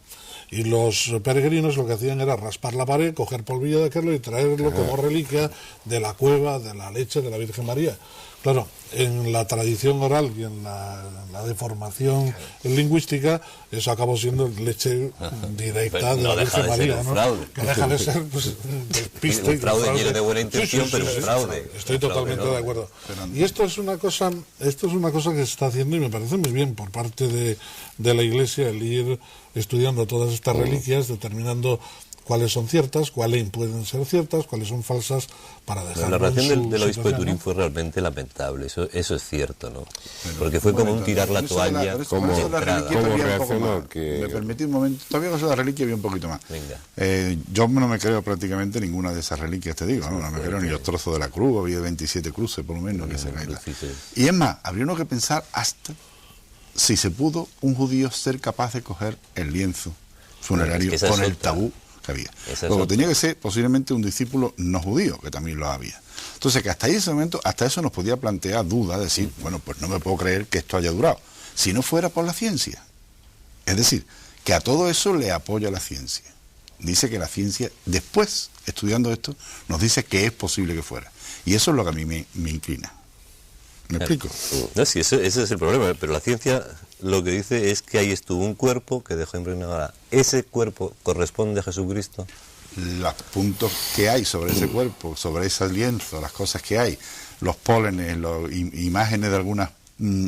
Y los peregrinos lo que hacían era raspar la pared, coger polvillo de aquello y traerlo como reliquia de la cueva de la leche de la Virgen María. Claro, en la tradición oral y en la deformación lingüística, eso acabó siendo leche directa de no la deja Virgen de María, ser un ¿no? fraude. Que deja de ser pues, despiste. Un fraude lleno de buena intención, pero un fraude. Estoy Un fraude, totalmente ¿no? de acuerdo. Y esto es una cosa que se está haciendo y me parece muy bien por parte de la Iglesia el ir estudiando todas estas reliquias, determinando cuáles son ciertas, cuáles pueden ser ciertas, cuáles son falsas, para dejar. La reacción del obispo de Turín fue realmente lamentable, eso es cierto, ¿no? Porque fue como un tirar la toalla de entrada. ¿Cómo reaccionó? ¿Me permitís un momento? Todavía con la reliquia había un poquito más. Venga. Yo no me creo prácticamente ninguna de esas reliquias, te digo, no me creo ni los trozos de la cruz, había 27 cruces por lo menos que se caen. Y es más, habría uno que pensar hasta si se pudo un judío ser capaz de coger el lienzo funerario con el tabú que había. Luego tenía que ser posiblemente un discípulo no judío, que también lo había. Entonces, que hasta ese momento, hasta eso nos podía plantear dudas, decir, bueno, pues no me puedo creer que esto haya durado, si no fuera por la ciencia. Es decir, que a todo eso le apoya la ciencia. Dice que la ciencia, después, estudiando esto, nos dice que es posible que fuera. Y eso es lo que a mí me inclina. ¿Me explico? No, sí, ese es el problema, pero la ciencia lo que dice es que ahí estuvo un cuerpo que dejó impregnada. ¿Ese cuerpo corresponde a Jesucristo? Los puntos que hay sobre ese cuerpo, sobre ese lienzo, las cosas que hay, los pólenes, imágenes de algunas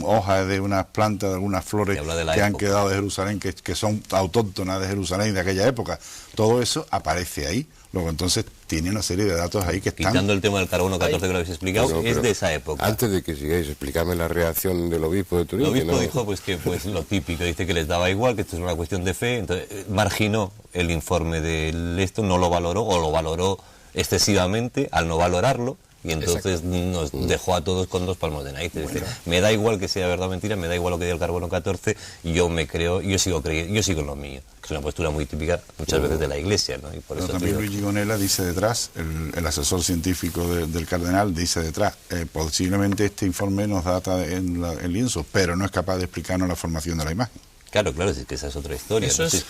hojas de unas plantas, de algunas flores que han quedado de Jerusalén, que son autóctonas de Jerusalén de aquella época, todo eso aparece ahí. Luego entonces tiene una serie de datos ahí que están... Quitando el tema del carbono 14 que lo habéis explicado, es de esa época. Antes de que sigáis, explícame la reacción del obispo de Turín. El obispo dijo pues lo típico, dice que les daba igual, que esto es una cuestión de fe, entonces marginó el informe de esto, no lo valoró o lo valoró excesivamente al no valorarlo. Y entonces nos dejó a todos con dos palmos de narices. Bueno. Me da igual que sea verdad o mentira, me da igual lo que diga el carbono 14, yo me creo, yo sigo en lo mío, que es una postura muy típica muchas veces de la Iglesia, ¿no? Y por eso también Luigi Gonella dice detrás, el asesor científico del cardenal dice detrás, posiblemente este informe nos data en el lienzo, pero no es capaz de explicarnos la formación de la imagen. Claro, es que esa es otra historia. Eso es,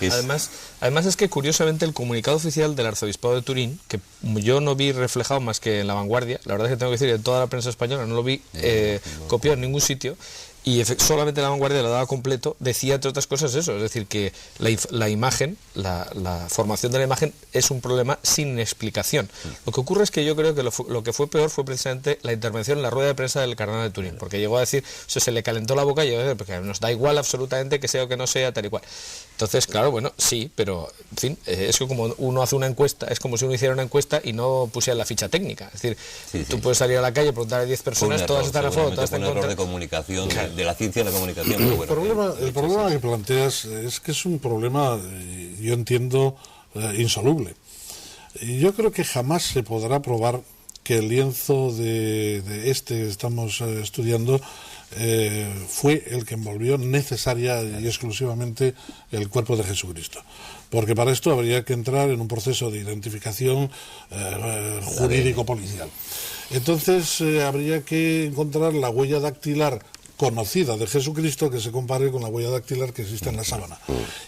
además es que curiosamente el comunicado oficial del Arzobispado de Turín, que yo no vi reflejado más que en La Vanguardia, la verdad es que tengo que decir que en toda la prensa española no lo vi copiado en ningún sitio, y solamente La Vanguardia lo daba completo, decía entre otras cosas eso, es decir, que la imagen, la formación de la imagen es un problema sin explicación. Lo que ocurre es que yo creo que lo que fue peor fue precisamente la intervención en la rueda de prensa del cardenal de Turín, porque llegó a decir, se le calentó la boca y llegó a decir, porque nos da igual absolutamente que sea o que no sea, tal y cual. Entonces, claro, bueno, sí, pero, en fin, es que como uno hace una encuesta, es como si uno hiciera una encuesta y no pusiera la ficha técnica. Es decir, tú puedes salir a la calle, preguntar a 10 personas, todas están a favor, todas están en contra. Un error de comunicación, de la ciencia y la comunicación. Pero bueno, el problema que planteas es que es un problema, yo entiendo, insoluble. Y yo creo que jamás se podrá probar que el lienzo de este que estamos estudiando fue el que envolvió necesaria y exclusivamente el cuerpo de Jesucristo. Porque para esto habría que entrar en un proceso de identificación jurídico-policial. Entonces habría que encontrar la huella dactilar conocida de Jesucristo que se compare con la huella dactilar que existe en la sábana.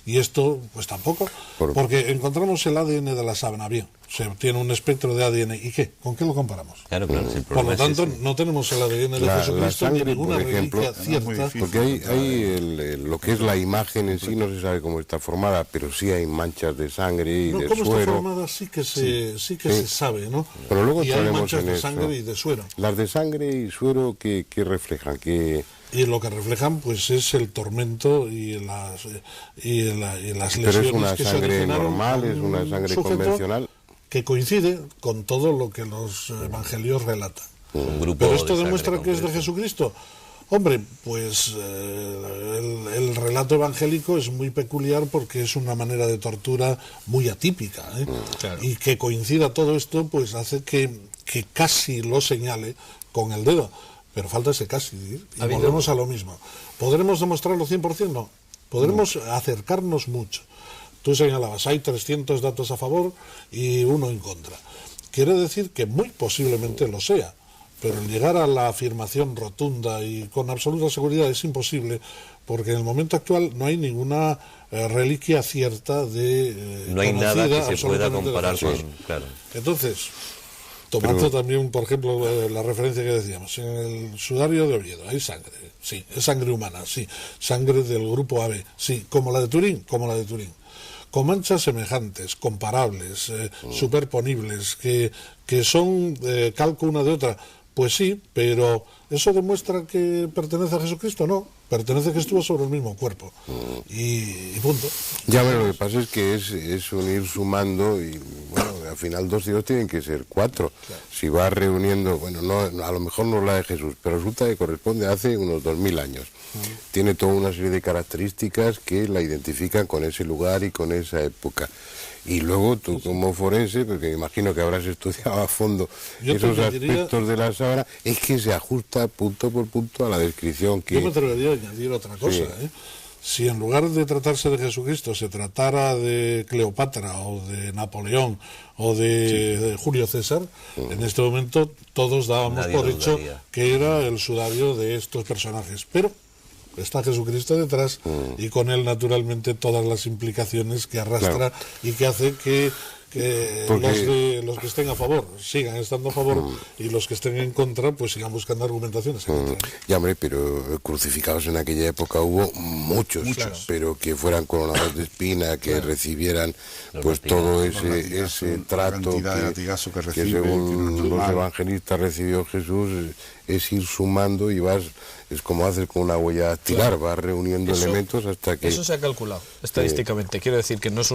Y esto, pues tampoco, porque encontramos el ADN de la sábana, bien, se tiene un espectro de ADN, ¿y qué? ¿Con qué lo comparamos? Claro, por lo tanto, no tenemos el ADN de Jesucristo ni ninguna reliquia cierta. Porque hay lo que es la imagen en sí, no se sabe cómo está formada, pero sí hay manchas de sangre y de cómo suero. Está formada sí que se sabe, ¿no? Pero luego y hay manchas de sangre y de suero. Las de sangre y suero, ¿qué reflejan? Y lo que reflejan pues es el tormento y las lesiones. Pero es una que sangre normal, es una sangre convencional. Que coincide con todo lo que los evangelios relatan. Pero esto demuestra que es de Jesucristo. Hombre, pues el relato evangélico es muy peculiar porque es una manera de tortura muy atípica, ¿eh? Claro. Y que coincida todo esto pues hace que casi lo señale con el dedo. Pero falta ese casi, y volvemos a lo mismo. ¿Podremos demostrarlo 100%? No. Podremos acercarnos mucho. Tú señalabas, hay 300 datos a favor y 1 en contra. Quiere decir que muy posiblemente lo sea, pero el llegar a la afirmación rotunda y con absoluta seguridad es imposible, porque en el momento actual no hay ninguna reliquia cierta de no hay nada que se pueda comparar con... Claro. Entonces, Tomando también, por ejemplo, la referencia que decíamos, en el sudario de Oviedo hay sangre, sí, es sangre humana, sí, sangre del grupo AB, sí, como la de Turín, con manchas semejantes, comparables, superponibles, que son calco una de otra. Pues sí, pero ¿eso demuestra que pertenece a Jesucristo? No, pertenece a que estuvo sobre el mismo cuerpo. Y punto. Ya, bueno, lo que pasa es que es un ir sumando y, bueno, al final 2 y 2 tienen que ser 4. Claro. Si vas reuniendo, bueno, no, a lo mejor no es la de Jesús, pero resulta que corresponde a hace unos 2000 años. Tiene toda una serie de características que la identifican con ese lugar y con esa época. Y luego tú como forense, porque me imagino que habrás estudiado a fondo esos aspectos de la sábana, es que se ajusta punto por punto a la descripción que... Yo me atrevería a añadir otra cosa, sí. Si en lugar de tratarse de Jesucristo se tratara de Cleopatra o de Napoleón o de Julio César, en este momento todos dábamos por hecho que era el sudario de estos personajes. Pero está Jesucristo detrás y con él naturalmente todas las implicaciones que arrastra, claro, y que hace que los que estén a favor sigan estando a favor y los que estén en contra pues sigan buscando argumentaciones en contra. Ya, hombre, pero crucificados en aquella época hubo muchos, claro, pero que fueran coronados de espina, que claro, recibieran pues todo ese trato que según los evangelistas recibió Jesús. Es ir sumando y es como hacer con una huella dactilar, vas reuniendo elementos hasta que... Eso se ha calculado estadísticamente, quiero decir que no es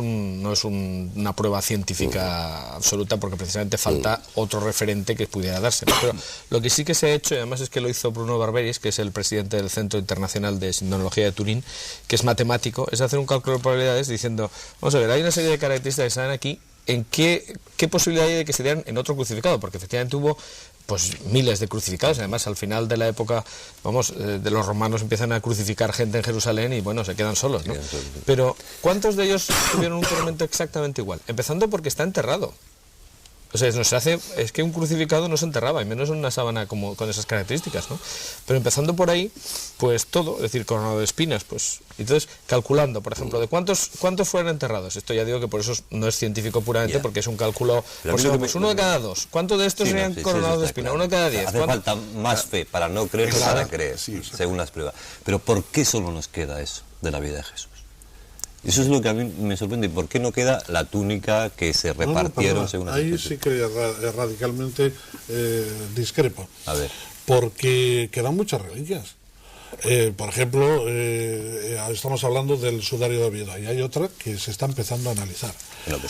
una prueba científica absoluta, porque precisamente falta otro referente que pudiera darse. Pero lo que sí que se ha hecho, y además es que lo hizo Bruno Barberis, que es el presidente del Centro Internacional de Sindonología de Turín, que es matemático, es hacer un cálculo de probabilidades diciendo, vamos a ver, hay una serie de características que salen aquí, ¿en qué posibilidad hay de que se dieran en otro crucificado? Porque efectivamente hubo pues miles de crucificados, además al final de la época, de los romanos empiezan a crucificar gente en Jerusalén y bueno, se quedan solos, ¿no? Pero ¿cuántos de ellos tuvieron un tormento exactamente igual? Empezando porque está enterrado. O sea, es que un crucificado no se enterraba, y menos en una sábana como con esas características, ¿no? Pero empezando por ahí, pues todo, es decir, coronado de espinas, pues... Entonces, calculando, por ejemplo, de cuántos fueron enterrados. Esto ya digo que por eso no es científico puramente, porque es un cálculo... Pero por eso pues uno de cada 2. ¿Cuántos de estos serían coronados de espina? Claro. Uno de cada 10. Hace falta más fe para no creer que para creer, según las pruebas. Pero ¿por qué solo nos queda eso de la vida de Jesús? Eso es lo que a mí me sorprende. ¿Por qué no queda la túnica que se repartieron según las Ahí sí que radicalmente discrepo. A ver. Porque quedan muchas reliquias. Por ejemplo, estamos hablando del sudario de Oviedo, y hay otra que se está empezando a analizar.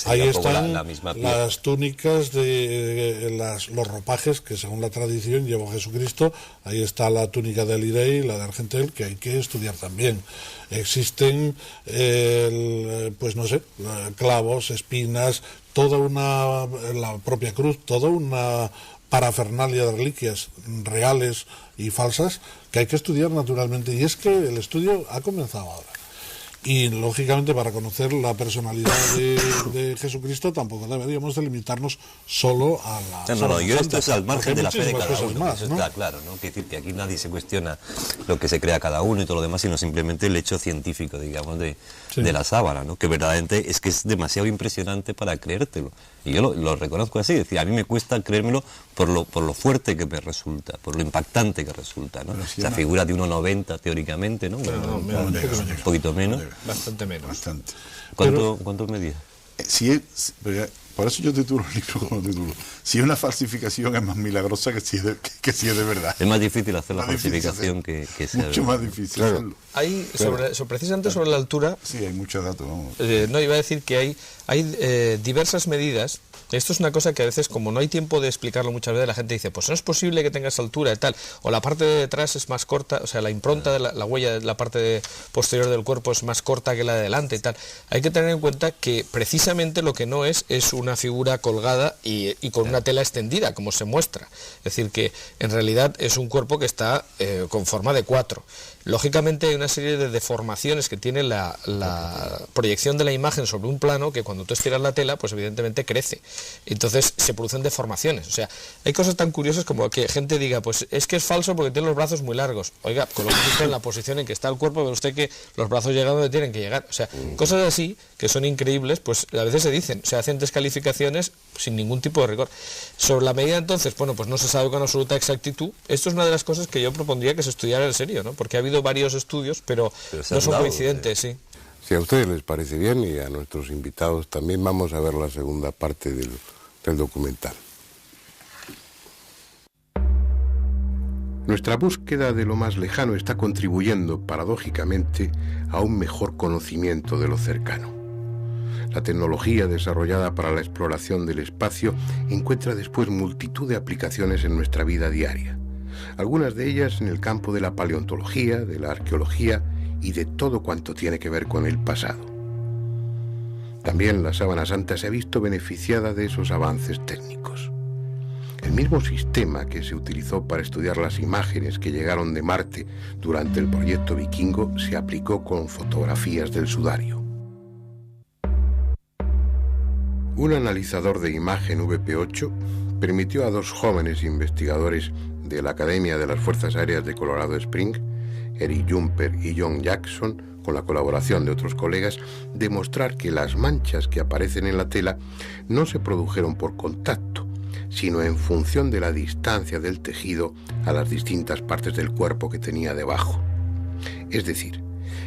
Ahí están las túnicas los ropajes que según la tradición llevó Jesucristo. Ahí está la túnica de Lirey, la de Argentel, que hay que estudiar también. Existen pues no sé, clavos, espinas, la propia cruz, toda una parafernalia de reliquias reales y falsas que hay que estudiar naturalmente, y es que el estudio ha comenzado ahora. Y lógicamente para conocer la personalidad de Jesucristo tampoco deberíamos de limitarnos solo a la... No, yo esto es al margen de la fe de cada uno, más, eso está claro, ¿no? Quiere decir que aquí nadie se cuestiona lo que se crea cada uno y todo lo demás, sino simplemente el hecho científico, digamos, de la sábana, ¿no? Que verdaderamente es que es demasiado impresionante para creértelo. Y yo lo reconozco así, es decir, a mí me cuesta creérmelo por lo fuerte que me resulta, por lo impactante que resulta, ¿no? Si esa figura de 1,90 teóricamente, ¿no? Un poquito menos. Bastante menos. Bastante. ¿Cuánto medía? Por eso yo titulo el libro como título. Si es una falsificación es más milagrosa que si es de verdad. Es más difícil hacer la falsificación que sea mucho más difícil hacerlo. Hay, precisamente sobre la altura... Sí, hay muchos datos, vamos. No, iba a decir que hay diversas medidas. Esto es una cosa que a veces, como no hay tiempo de explicarlo muchas veces, la gente dice, pues no es posible que tengas altura y tal, o la parte de detrás es más corta, o sea, la impronta de la huella de la parte posterior del cuerpo es más corta que la de delante y tal. Hay que tener en cuenta que precisamente lo que no es una figura colgada y con una tela extendida, como se muestra. Es decir, que en realidad es un cuerpo que está con forma de 4. Lógicamente hay una serie de deformaciones que tiene la proyección de la imagen sobre un plano, que cuando tú estiras la tela, pues evidentemente crece. Entonces se producen deformaciones. O sea, hay cosas tan curiosas como que gente diga, pues es que es falso porque tiene los brazos muy largos. Oiga, colóquese en la posición en que está el cuerpo, ve usted que los brazos llegan donde tienen que llegar. O sea, cosas así que son increíbles, pues a veces se dicen, se hacen descalificaciones sin ningún tipo de rigor. Sobre la medida entonces, bueno, pues no se sabe con absoluta exactitud. Esto es una de las cosas que yo propondría que se estudiara en serio, ¿no? Porque ha habido varios estudios, pero no son coincidentes, sí. Si a ustedes les parece bien y a nuestros invitados también, vamos a ver la segunda parte del documental. Nuestra búsqueda de lo más lejano está contribuyendo, paradójicamente, a un mejor conocimiento de lo cercano. La tecnología desarrollada para la exploración del espacio encuentra después multitud de aplicaciones en nuestra vida diaria. Algunas de ellas en el campo de la paleontología, de la arqueología y de todo cuanto tiene que ver con el pasado. También la Sábana Santa se ha visto beneficiada de esos avances técnicos. El mismo sistema que se utilizó para estudiar las imágenes que llegaron de Marte durante el proyecto Vikingo se aplicó con fotografías del sudario. Un analizador de imagen VP8 permitió a dos jóvenes investigadores de la Academia de las Fuerzas Aéreas de Colorado Springs, Eric Jumper y John Jackson, con la colaboración de otros colegas, demostrar que las manchas que aparecen en la tela no se produjeron por contacto, sino en función de la distancia del tejido a las distintas partes del cuerpo que tenía debajo. Es decir,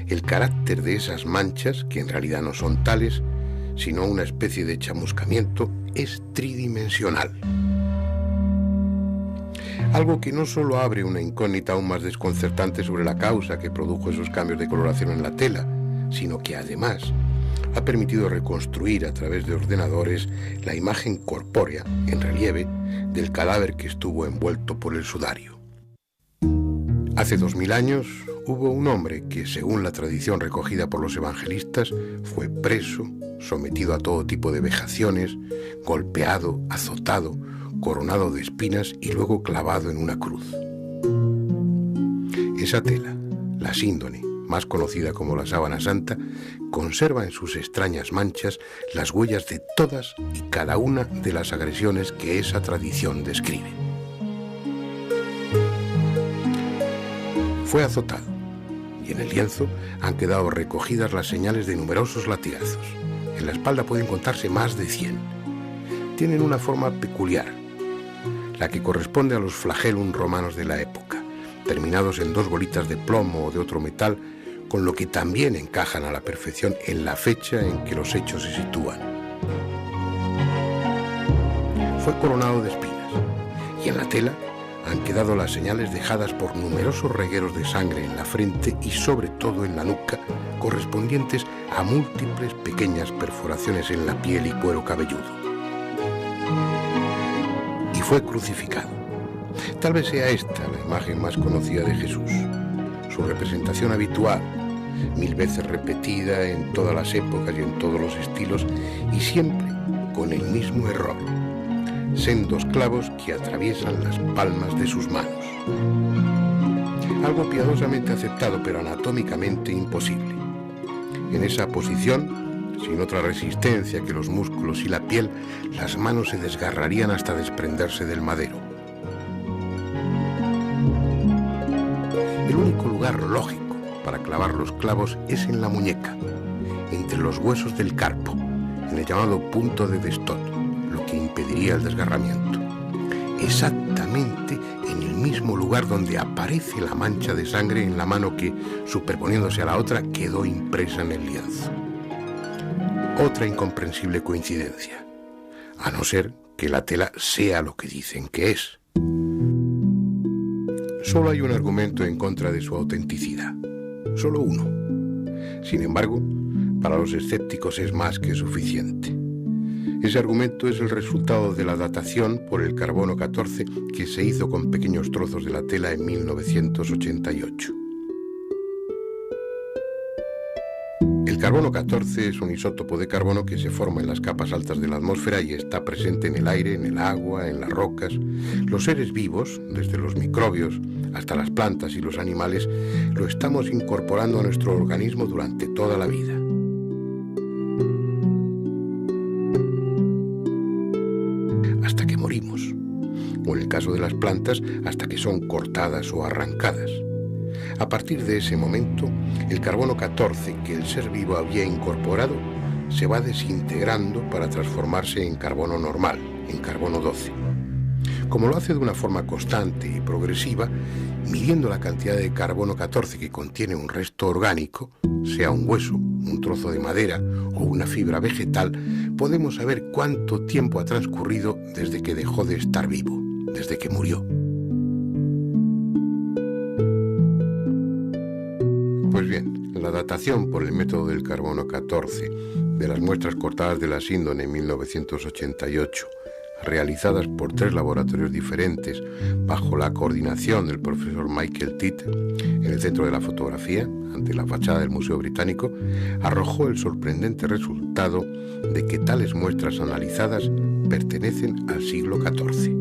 el carácter de esas manchas, que en realidad no son tales, sino una especie de chamuscamiento, es tridimensional. Algo que no solo abre una incógnita aún más desconcertante sobre la causa que produjo esos cambios de coloración en la tela, sino que además ha permitido reconstruir a través de ordenadores la imagen corpórea, en relieve, del cadáver que estuvo envuelto por el sudario. Hace 2000 años hubo un hombre que, según la tradición recogida por los evangelistas, fue preso, sometido a todo tipo de vejaciones, golpeado, azotado, coronado de espinas y luego clavado en una cruz. Esa tela, la síndone, más conocida como la Sábana Santa, conserva en sus extrañas manchas las huellas de todas y cada una de las agresiones que esa tradición describe. Fue azotado, y en el lienzo han quedado recogidas las señales de numerosos latigazos. En la espalda pueden contarse más de 100. Tienen una forma peculiar, la que corresponde a los flagellum romanos de la época, terminados en 2 bolitas de plomo o de otro metal, con lo que también encajan a la perfección en la fecha en que los hechos se sitúan. Fue coronado de espinas, y en la tela han quedado las señales dejadas por numerosos regueros de sangre en la frente y sobre todo en la nuca, correspondientes a múltiples pequeñas perforaciones en la piel y cuero cabelludo. Y fue crucificado. Tal vez sea esta la imagen más conocida de Jesús, su representación habitual, 1000 veces repetida en todas las épocas y en todos los estilos, y siempre con el mismo error: sendos clavos que atraviesan las palmas de sus manos. Algo piadosamente aceptado, pero anatómicamente imposible. En esa posición, sin otra resistencia que los músculos y la piel, las manos se desgarrarían hasta desprenderse del madero. El único lugar lógico para clavar los clavos es en la muñeca, entre los huesos del carpo, en el llamado punto de Destot, lo que impediría el desgarramiento. Exactamente en el mismo lugar donde aparece la mancha de sangre en la mano que, superponiéndose a la otra, quedó impresa en el lienzo. Otra incomprensible coincidencia, a no ser que la tela sea lo que dicen que es. Solo hay un argumento en contra de su autenticidad, solo uno. Sin embargo, para los escépticos es más que suficiente. Ese argumento es el resultado de la datación por el carbono 14 que se hizo con pequeños trozos de la tela en 1988. El carbono 14 es un isótopo de carbono que se forma en las capas altas de la atmósfera y está presente en el aire, en el agua, en las rocas. Los seres vivos, desde los microbios hasta las plantas y los animales, lo estamos incorporando a nuestro organismo durante toda la vida. Hasta que morimos, o en el caso de las plantas, hasta que son cortadas o arrancadas. A partir de ese momento, el carbono 14 que el ser vivo había incorporado se va desintegrando para transformarse en carbono normal, en carbono 12. Como lo hace de una forma constante y progresiva, midiendo la cantidad de carbono 14 que contiene un resto orgánico, sea un hueso, un trozo de madera o una fibra vegetal, podemos saber cuánto tiempo ha transcurrido desde que dejó de estar vivo, desde que murió. Pues bien, la datación por el método del carbono 14 de las muestras cortadas de la síndone en 1988, realizadas por 3 laboratorios diferentes bajo la coordinación del profesor Michael Titt en el Centro de la Fotografía, ante la fachada del Museo Británico, arrojó el sorprendente resultado de que tales muestras analizadas pertenecen al siglo XIV.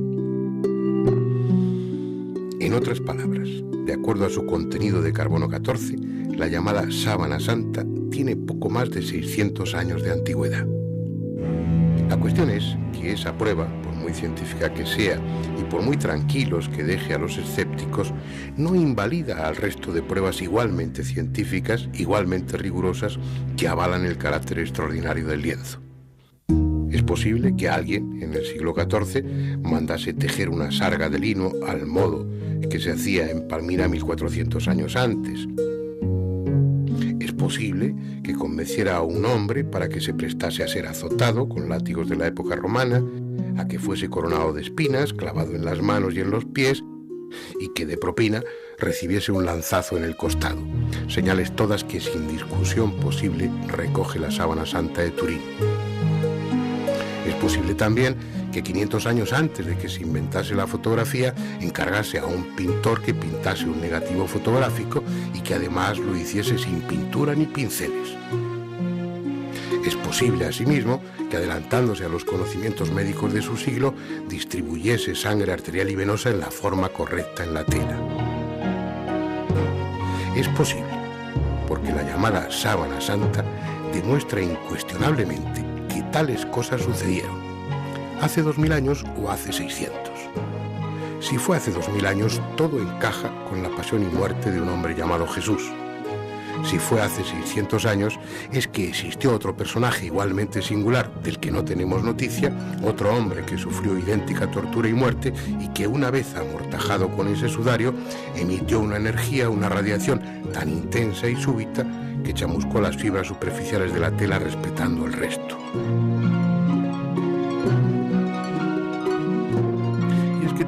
En otras palabras, de acuerdo a su contenido de carbono 14, la llamada sábana santa tiene poco más de 600 años de antigüedad. La cuestión es que esa prueba, por muy científica que sea y por muy tranquilos que deje a los escépticos, no invalida al resto de pruebas igualmente científicas, igualmente rigurosas, que avalan el carácter extraordinario del lienzo. Es posible que alguien, en el siglo XIV, mandase tejer una sarga de lino al modo que se hacía en Palmira 1400 años antes. Es posible que convenciera a un hombre para que se prestase a ser azotado con látigos de la época romana, a que fuese coronado de espinas, clavado en las manos y en los pies, y que de propina recibiese un lanzazo en el costado. Señales todas que sin discusión posible recoge la sábana santa de Turín. Es posible también que 500 años antes de que se inventase la fotografía, encargase a un pintor que pintase un negativo fotográfico y que además lo hiciese sin pintura ni pinceles. Es posible, asimismo, que adelantándose a los conocimientos médicos de su siglo, distribuyese sangre arterial y venosa en la forma correcta en la tela. Es posible, porque la llamada sábana santa demuestra incuestionablemente que tales cosas sucedieron hace 2000 años o hace 600. Si fue hace 2000 años, todo encaja con la pasión y muerte de un hombre llamado Jesús. Si fue hace 600 años, es que existió otro personaje igualmente singular, del que no tenemos noticia, otro hombre que sufrió idéntica tortura y muerte y que una vez amortajado con ese sudario, emitió una energía, una radiación tan intensa y súbita que chamuscó las fibras superficiales de la tela respetando el resto.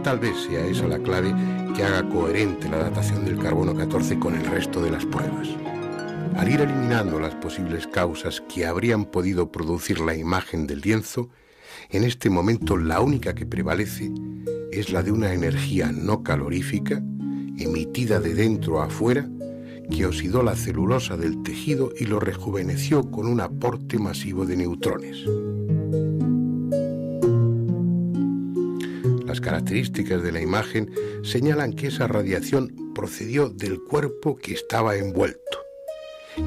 Tal vez sea esa la clave que haga coherente la datación del carbono 14 con el resto de las pruebas. Al ir eliminando las posibles causas que habrían podido producir la imagen del lienzo, en este momento la única que prevalece es la de una energía no calorífica, emitida de dentro a afuera, que oxidó la celulosa del tejido y lo rejuveneció con un aporte masivo de neutrones. Las características de la imagen señalan que esa radiación procedió del cuerpo que estaba envuelto,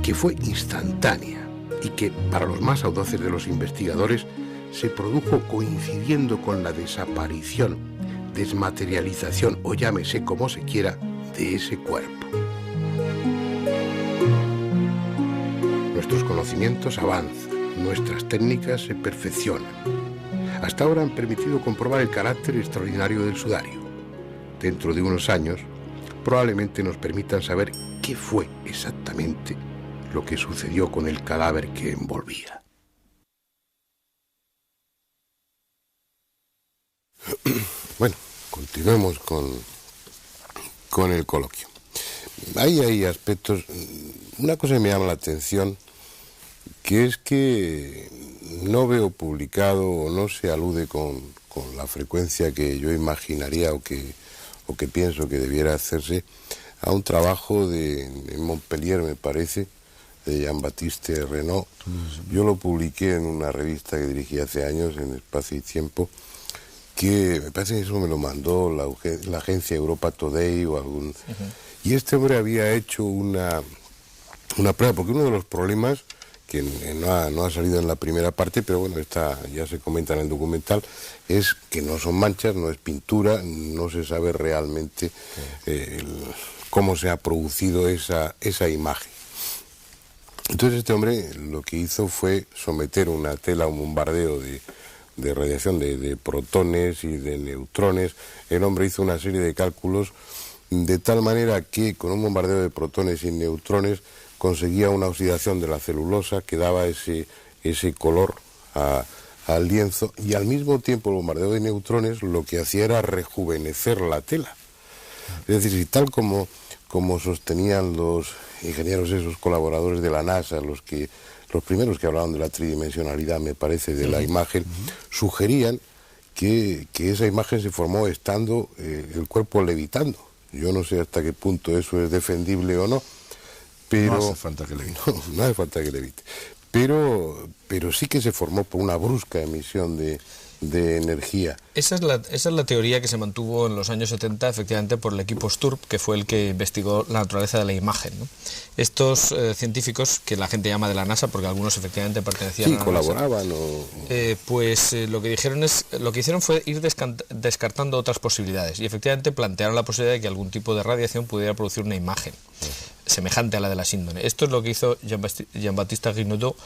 que fue instantánea y que, para los más audaces de los investigadores, se produjo coincidiendo con la desaparición, desmaterialización o llámese como se quiera, de ese cuerpo. Nuestros conocimientos avanzan, nuestras técnicas se perfeccionan. Hasta ahora han permitido comprobar el carácter extraordinario del sudario. Dentro de unos años, probablemente nos permitan saber qué fue exactamente lo que sucedió con el cadáver que envolvía. Bueno, continuemos con el coloquio. Hay aspectos. Una cosa que me llama la atención, que es que no veo publicado o no se alude con la frecuencia que yo imaginaría o que pienso que debiera hacerse a un trabajo en Montpellier, me parece, de Jean-Baptiste Renaud. Yo lo publiqué en una revista que dirigí hace años, en Espacio y Tiempo, que me parece que eso me lo mandó la agencia Europa Today o algún... Y este hombre había hecho una prueba, porque uno de los problemas que no ha salido en la primera parte, pero bueno, ya se comenta en el documental, es que no son manchas, no es pintura, no se sabe realmente cómo se ha producido esa imagen. Entonces este hombre lo que hizo fue someter una tela a un bombardeo de radiación de protones y de neutrones. El hombre hizo una serie de cálculos de tal manera que con un bombardeo de protones y neutrones conseguía una oxidación de la celulosa que daba ese color al lienzo, y al mismo tiempo el bombardeo de neutrones lo que hacía era rejuvenecer la tela. Es decir, si tal como sostenían los ingenieros, esos colaboradores de la NASA, los primeros que hablaban de la tridimensionalidad, me parece, de la imagen, sugerían que esa imagen se formó estando el cuerpo levitando. Yo no sé hasta qué punto eso es defendible o no, pero no hace falta que levite. No hace falta que levite. Pero sí que se formó por una brusca emisión de energía. Esa es la teoría que se mantuvo en los años 70, efectivamente, por el equipo Sturm, que fue el que investigó la naturaleza de la imagen, ¿no? Estos científicos, que la gente llama de la NASA, porque algunos efectivamente pertenecían a la colaboraban NASA, lo que hicieron fue ir descartando otras posibilidades, y efectivamente plantearon la posibilidad de que algún tipo de radiación pudiera producir una imagen semejante a la de la síndrome. Esto es lo que hizo Jean-Baptiste Guinaudot,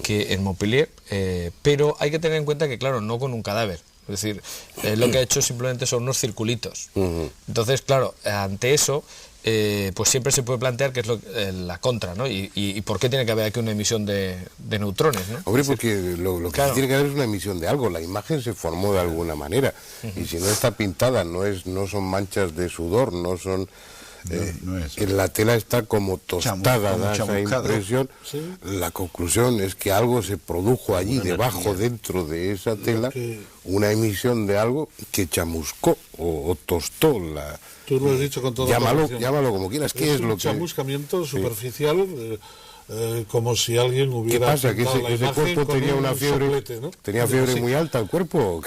que en Montpellier, pero hay que tener en cuenta que, claro, no con un cadáver. Es decir, lo que ha hecho simplemente son unos circulitos. Entonces, claro, ante eso, pues siempre se puede plantear que es la contra, ¿no? Y por qué tiene que haber aquí una emisión de neutrones, ¿no? Hombre, porque lo que tiene que haber es una emisión de algo. La imagen se formó de alguna manera. Y si no está pintada, no son manchas de sudor, no son... no es. La tela está como tostada, da esa impresión. ¿Sí? La conclusión es que algo se produjo allí debajo, dentro de esa tela, una emisión de algo que chamuscó o tostó la... Tú lo has dicho con toda llámalo como quieras. ¿Qué es lo que...? Un chamuscamiento superficial... como si alguien hubiera... ¿Qué pasa? ¿Que ese cuerpo tenía una fiebre, soplete, ¿no? ¿Tenía fiebre muy alta el cuerpo?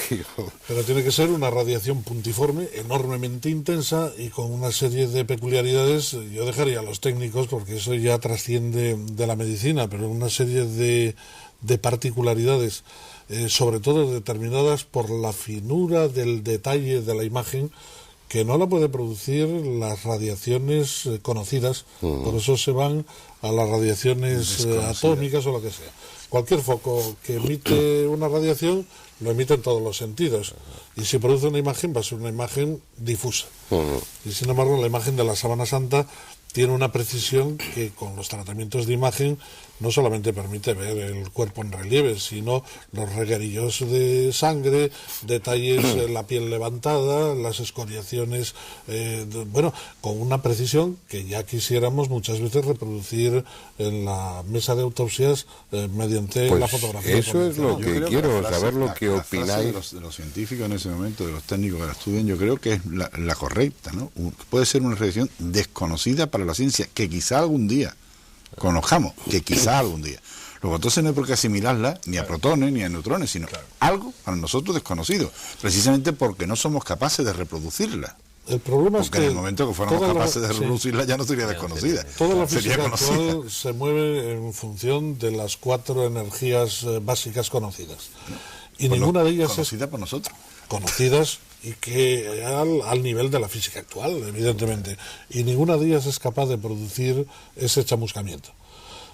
Pero tiene que ser una radiación puntiforme, enormemente intensa y con una serie de peculiaridades. Yo dejaría a los técnicos, porque eso ya trasciende de la medicina, pero una serie de particularidades, sobre todo determinadas por la finura del detalle de la imagen, que no la puede producir las radiaciones conocidas, por eso se van a las radiaciones atómicas o lo que sea. Cualquier foco que emite una radiación lo emite en todos los sentidos, y si produce una imagen va a ser una imagen difusa. Y sin embargo la imagen de la Sábana Santa tiene una precisión que con los tratamientos de imagen no solamente permite ver el cuerpo en relieve, sino los reguerillos de sangre, detalles en la piel levantada, las escoriaciones, con una precisión que ya quisiéramos muchas veces reproducir en la mesa de autopsias mediante la fotografía. Eso es lo que quiero saber, lo que opináis. De los científicos en ese momento, de los técnicos que la estudian, yo creo que es la correcta, ¿no? Puede ser una radiación desconocida para la ciencia, que quizá algún día conozcamos, que quizá algún día. Luego entonces no hay por qué asimilarla ni a protones ni a neutrones, sino algo para nosotros desconocido, precisamente porque no somos capaces de reproducirla. El problema porque es que en el momento que fuéramos capaces de reproducirla ya no sería desconocida. Toda la física actual se mueve en función de las 4 energías básicas conocidas. Y ninguna de ellas conocida por nosotros. Conocidas y que al nivel de la física actual, evidentemente. Y ninguna de ellas es capaz de producir ese chamuscamiento.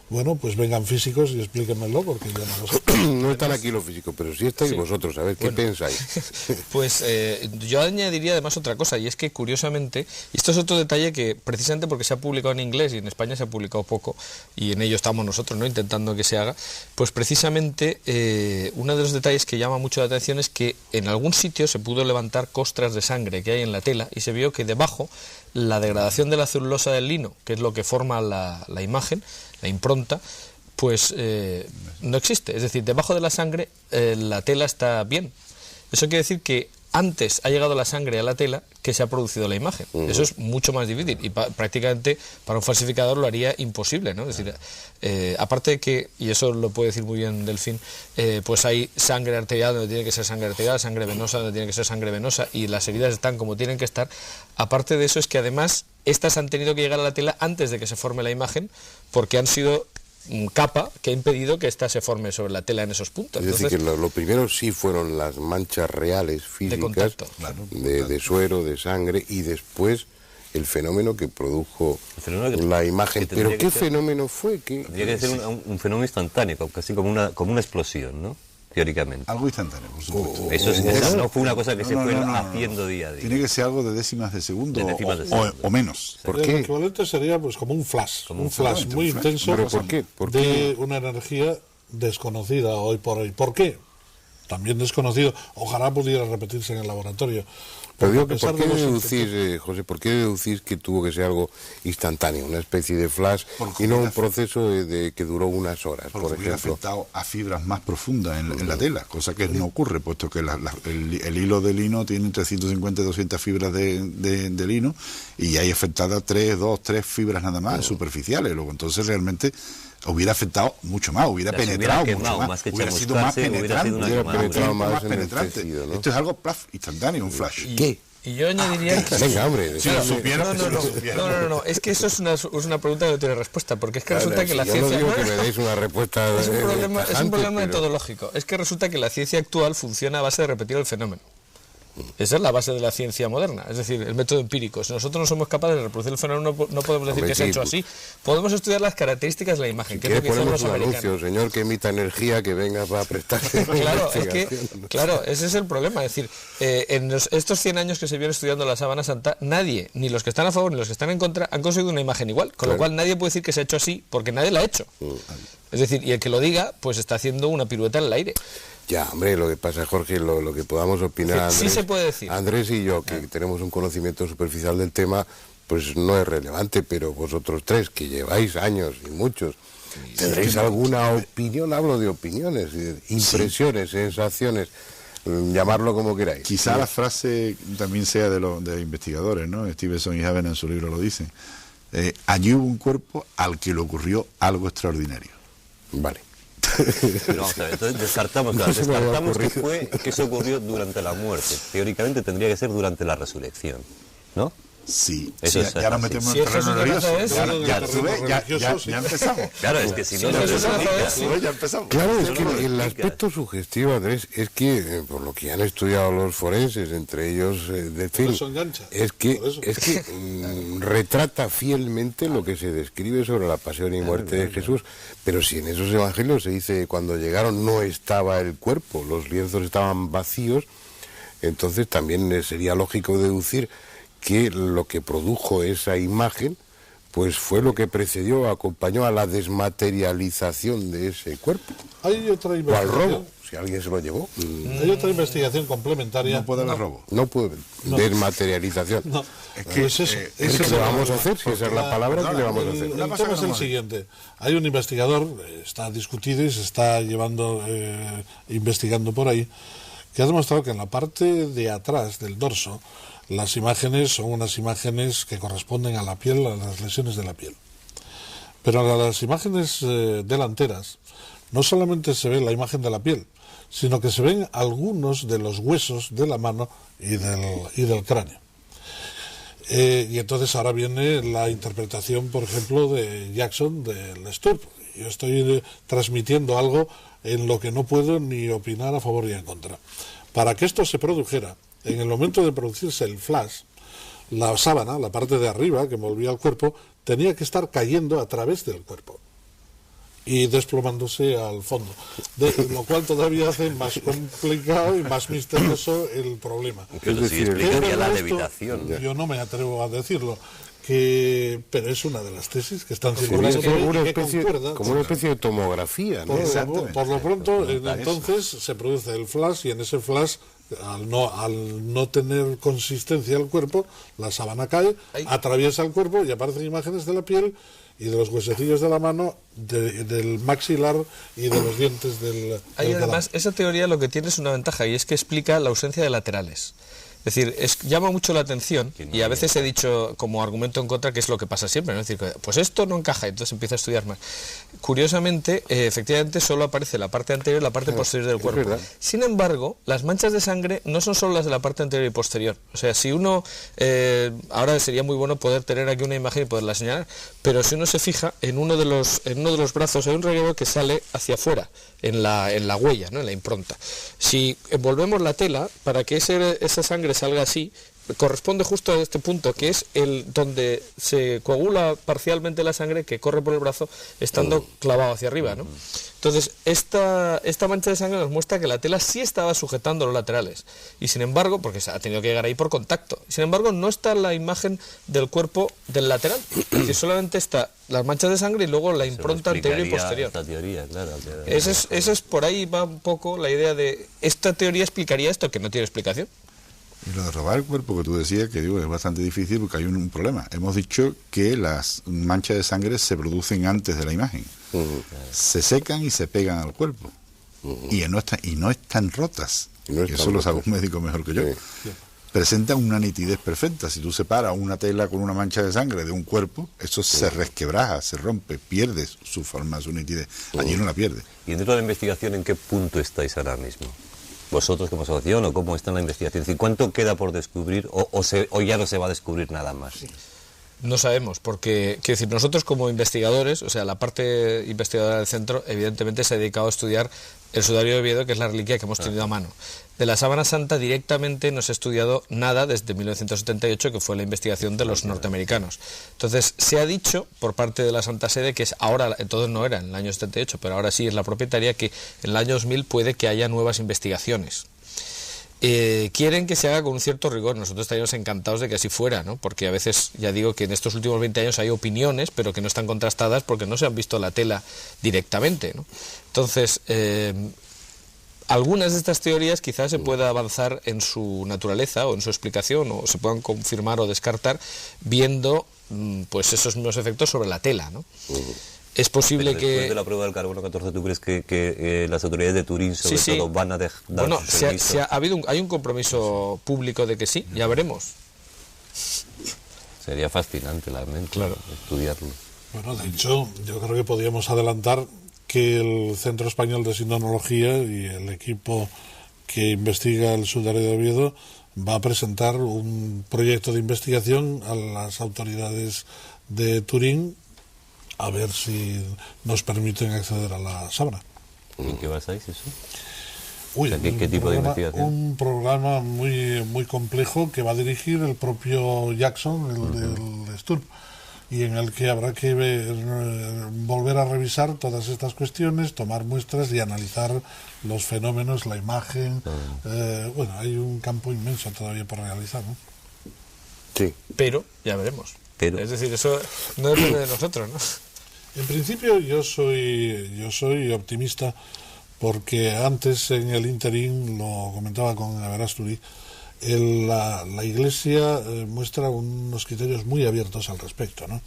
Bueno, pues vengan físicos y explíquenmelo, porque yo no lo sé. No están aquí los físicos, pero sí estáis vosotros. A ver, ¿qué pensáis? Pues yo añadiría además otra cosa, y es que curiosamente, y esto es otro detalle que precisamente porque se ha publicado en inglés y en España se ha publicado poco, y en ello estamos nosotros, ¿no?, intentando que se haga, pues precisamente uno de los detalles que llama mucho la atención es que en algún sitio se pudo levantar costras de sangre que hay en la tela, y se vio que debajo la degradación de la celulosa del lino, que es lo que forma la imagen, la impronta, pues no existe. Es decir, debajo de la sangre la tela está bien. Eso quiere decir que antes ha llegado la sangre a la tela que se ha producido la imagen. Eso es mucho más difícil y prácticamente para un falsificador lo haría imposible, ¿no? Es decir, aparte de que, y eso lo puede decir muy bien Delfín, pues hay sangre arterial donde tiene que ser sangre arterial, sangre venosa donde tiene que ser sangre venosa, y las heridas están como tienen que estar. Aparte de eso es que además estas han tenido que llegar a la tela antes de que se forme la imagen, porque han sido capa que ha impedido que ésta se forme sobre la tela en esos puntos. Es decir, que lo primero sí fueron las manchas reales, físicas, de suero, de sangre, y después el fenómeno que produjo la imagen. Pero ¿qué fenómeno fue? Tendría que ser un fenómeno instantáneo, casi como una explosión, ¿no? Teóricamente. Algo instantáneo, por supuesto. Eso no fue una cosa que se fue haciendo día a día. Tiene que ser algo de décimas de segundo, o menos. ¿Por qué? El equivalente sería pues como un flash, muy intenso. ¿Pero por qué? De una energía desconocida hoy por hoy. ¿Por qué? También desconocido. Ojalá pudiera repetirse en el laboratorio. Pero digo que ¿por qué deducís, José, por qué deducís que tuvo que ser algo instantáneo, una especie de flash y no un proceso que duró unas horas, por ejemplo? Hubiera afectado a fibras más profundas en la tela, cosa que no ocurre, puesto que el hilo de lino tiene entre 150 y 200 fibras de lino y hay afectadas 3 fibras nada más, superficiales. Luego, entonces realmente hubiera afectado mucho más, hubiera penetrado mucho más, hubiera sido más penetrante, ¿no? Esto es algo instantáneo, un flash. ¿Qué? Y yo añadiría que... Venga, hombre. No, es que eso es una pregunta que no tiene respuesta, porque es que resulta que la ciencia... Yo no digo que me deis una respuesta... Es un problema metodológico. Es que resulta que la ciencia actual funciona a base de repetir el fenómeno. Esa es la base de la ciencia moderna, es decir, el método empírico. Si nosotros no somos capaces de reproducir el fenómeno, no podemos decir que se ha hecho así. Podemos estudiar las características de la imagen. Si quiere ponemos un anuncio, señor que emita energía, que venga para prestarse. Claro, ese es el problema. Es decir, en estos 100 años que se viene estudiando la sábana santa, nadie, ni los que están a favor ni los que están en contra, han conseguido una imagen igual. Con lo cual nadie puede decir que se ha hecho así, porque nadie la ha hecho. Es decir, y el que lo diga, pues está haciendo una pirueta en el aire. Ya, hombre, lo que pasa, Jorge, lo que podamos opinar, Andrés, sí se puede decir. Andrés y yo, que tenemos un conocimiento superficial del tema, pues no es relevante, pero vosotros tres, que lleváis años y muchos, ¿tendréis alguna opinión? Hablo de opiniones, impresiones, sensaciones, llamarlo como queráis. Quizá la frase también sea de investigadores, ¿no? Stevenson y Haven en su libro lo dicen. Allí hubo un cuerpo al que le ocurrió algo extraordinario. Vale. Pero vamos a ver, entonces descartamos que eso ocurrió durante la muerte. Teóricamente tendría que ser durante la resurrección, ¿no? Sí, ya nos metemos en el terreno religioso. Ya empezamos. Claro, es que si no, ya empezamos. Claro, es que el aspecto sugestivo, Andrés, es que, por lo que han estudiado los forenses, entre ellos de film, es que retrata fielmente lo que se describe sobre la pasión y muerte de Jesús. Pero si en esos evangelios se dice cuando llegaron no estaba el cuerpo, los lienzos estaban vacíos, entonces también sería lógico deducir que lo que produjo esa imagen pues fue lo que precedió, acompañó a la desmaterialización de ese cuerpo. Hay otra investigación. O al robo, si alguien se lo llevó. Hay otra investigación complementaria. No puede haber robo. No puede. Desmaterialización. No. ¿Qué le vamos a hacer? Si esa es la palabra, ¿qué le vamos a hacer? El tema es el siguiente. Hay un investigador, está discutido y se está investigando por ahí, que ha demostrado que en la parte de atrás del dorso las imágenes son unas imágenes que corresponden a la piel, a las lesiones de la piel. Pero en las imágenes delanteras no solamente se ve la imagen de la piel, sino que se ven algunos de los huesos de la mano y del cráneo. Y entonces ahora viene la interpretación, por ejemplo, de Jackson, del Sturp. Yo estoy transmitiendo algo en lo que no puedo ni opinar a favor ni en contra. Para que esto se produjera, en el momento de producirse el flash, la sábana, la parte de arriba que envolvía el cuerpo, tenía que estar cayendo a través del cuerpo y desplomándose al fondo, lo cual todavía hace más complicado y más misterioso el problema. Pero sí explicaría la levitación. Yo no me atrevo a decirlo, pero es una de las tesis que están circulando como una especie de tomografía, ¿no? Por lo pronto, entonces se produce el flash y en ese flash, al no tener consistencia el cuerpo, la sábana cae, atraviesa el cuerpo y aparecen imágenes de la piel y de los huesecillos de la mano, del maxilar y de los dientes del además, esa teoría lo que tiene es una ventaja y es que explica la ausencia de laterales. Es decir, llama mucho la atención y a veces he dicho como argumento en contra que es lo que pasa siempre, ¿no? Es decir, pues esto no encaja, entonces empieza a estudiar más. Curiosamente, efectivamente, solo aparece la parte anterior y la parte posterior del cuerpo. Sin embargo, las manchas de sangre no son solo las de la parte anterior y posterior. O sea, si uno, ahora sería muy bueno poder tener aquí una imagen y poderla señalar, pero si uno se fija, en uno de los brazos hay un relieve que sale hacia afuera, en la huella, ¿no? En la impronta. Si envolvemos la tela, para que esa sangre salga así, corresponde justo a este punto, que es el donde se coagula parcialmente la sangre que corre por el brazo estando clavado hacia arriba, ¿no? Entonces, esta mancha de sangre nos muestra que la tela sí estaba sujetando los laterales, y sin embargo, porque se ha tenido que llegar ahí por contacto, sin embargo no está la imagen del cuerpo del lateral, es decir, solamente está las manchas de sangre y luego la impronta anterior y posterior. Esta teoría, claro, Eso es por ahí va un poco la idea de, esta teoría explicaría esto, que no tiene explicación. Y lo de robar el cuerpo que tú decías, que digo, es bastante difícil porque hay un problema. Hemos dicho que las manchas de sangre se producen antes de la imagen. Se secan y se pegan al cuerpo. Y no están rotas. Eso lo sabe un médico mejor que yo. Sí. Presentan una nitidez perfecta. Si tú separas una tela con una mancha de sangre de un cuerpo, eso se resquebraja, se rompe, pierde su forma, su nitidez. Allí no la pierde. ¿Y dentro de la investigación en qué punto estáis ahora mismo? ¿Vosotros como asociación o cómo está en la investigación? Es decir, ¿cuánto queda por descubrir o ya no se va a descubrir nada más? No sabemos, porque quiero decir, nosotros como investigadores, o sea, la parte investigadora del centro, evidentemente se ha dedicado a estudiar el sudario de Oviedo, que es la reliquia que hemos tenido a mano. De la sábana santa directamente no se ha estudiado nada desde 1978, que fue la investigación de los norteamericanos. Entonces, se ha dicho por parte de la Santa Sede, que es ahora, entonces no era en el año 78, pero ahora sí es la propietaria, que en el año 2000 puede que haya nuevas investigaciones. Quieren que se haga con un cierto rigor. Nosotros estaríamos encantados de que así fuera, ¿no? Porque a veces, ya digo que en estos últimos 20 años hay opiniones, pero que no están contrastadas porque no se han visto la tela directamente, ¿no? Entonces, algunas de estas teorías quizás se pueda avanzar en su naturaleza o en su explicación, o se puedan confirmar o descartar viendo pues esos mismos efectos sobre la tela, ¿no? Es posible pero que... después de la prueba del carbono 14, ¿tú crees que las autoridades de Turín, sobre todo, van a dar bueno, su permiso? hay un compromiso público de que sí, ya veremos. Sería fascinante, realmente, claro, estudiarlo. Bueno, de hecho, yo creo que podríamos adelantar que el Centro Español de Sindonología y el equipo que investiga el sudario de Oviedo va a presentar un proyecto de investigación a las autoridades de Turín, a ver si nos permiten acceder a la sábana. ¿En qué basáis eso? Uy, O sea, ¿qué tipo de investigación? Un programa muy complejo que va a dirigir el propio Jackson, el del STURP, y en el que habrá que volver a revisar todas estas cuestiones, tomar muestras y analizar los fenómenos, la imagen. Bueno, hay un campo inmenso todavía por realizar, ¿no? Sí. Pero ya veremos. Es decir, eso no depende de nosotros, ¿no? En principio yo soy optimista, porque antes en el interín, lo comentaba con Averasturi, la Iglesia muestra unos criterios muy abiertos al respecto, ¿no?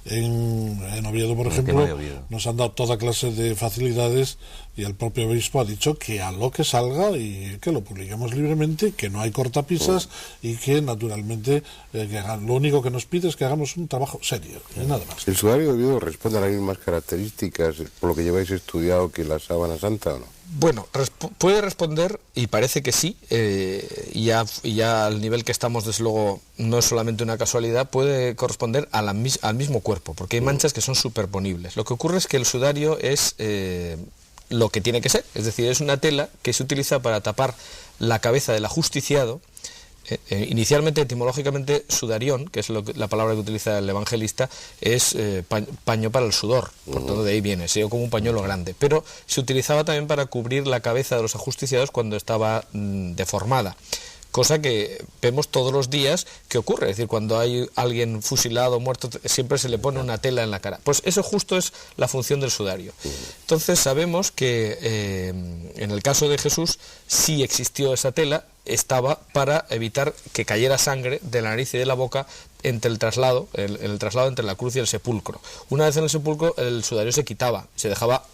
En Oviedo, por ejemplo, nos han dado toda clase de facilidades, y el propio obispo ha dicho que a lo que salga y que lo publiquemos libremente, que no hay cortapisas y que naturalmente lo único que nos pide es que hagamos un trabajo serio y nada más. ¿El sudario de Oviedo responde a las mismas características por lo que lleváis estudiado que la sábana santa o no? Bueno, puede responder, y parece que sí, y ya al nivel que estamos, desde luego, no es solamente una casualidad, puede corresponder al mismo cuerpo, porque hay manchas que son superponibles. Lo que ocurre es que el sudario es lo que tiene que ser, es decir, es una tela que se utiliza para tapar la cabeza del ajusticiado. Inicialmente, etimológicamente, sudarión, que es la palabra que utiliza el evangelista, es paño para el sudor, por tanto de ahí viene, se dio como un pañuelo grande, pero se utilizaba también para cubrir la cabeza de los ajusticiados cuando estaba deformada, cosa que vemos todos los días que ocurre, es decir, cuando hay alguien fusilado, muerto, siempre se le pone una tela en la cara. Pues eso justo es la función del sudario. Entonces sabemos que en el caso de Jesús sí existió esa tela, estaba para evitar que cayera sangre de la nariz y de la boca entre el traslado entre la cruz y el sepulcro. Una vez en el sepulcro, el sudario se quitaba, se dejaba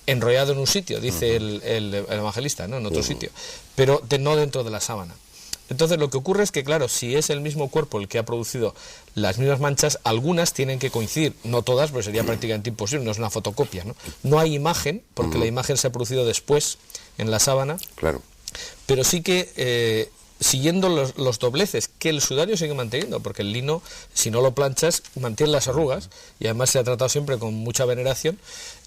enrollado en un sitio, dice el evangelista, ¿no? En otro sitio, pero no dentro de la sábana. Entonces lo que ocurre es que, claro, si es el mismo cuerpo el que ha producido las mismas manchas, algunas tienen que coincidir, no todas, porque sería prácticamente imposible, no es una fotocopia, ¿no? No hay imagen, porque la imagen se ha producido después en la sábana. Claro. Pero sí que siguiendo los dobleces que el sudario sigue manteniendo, porque el lino, si no lo planchas, mantiene las arrugas, y además se ha tratado siempre con mucha veneración,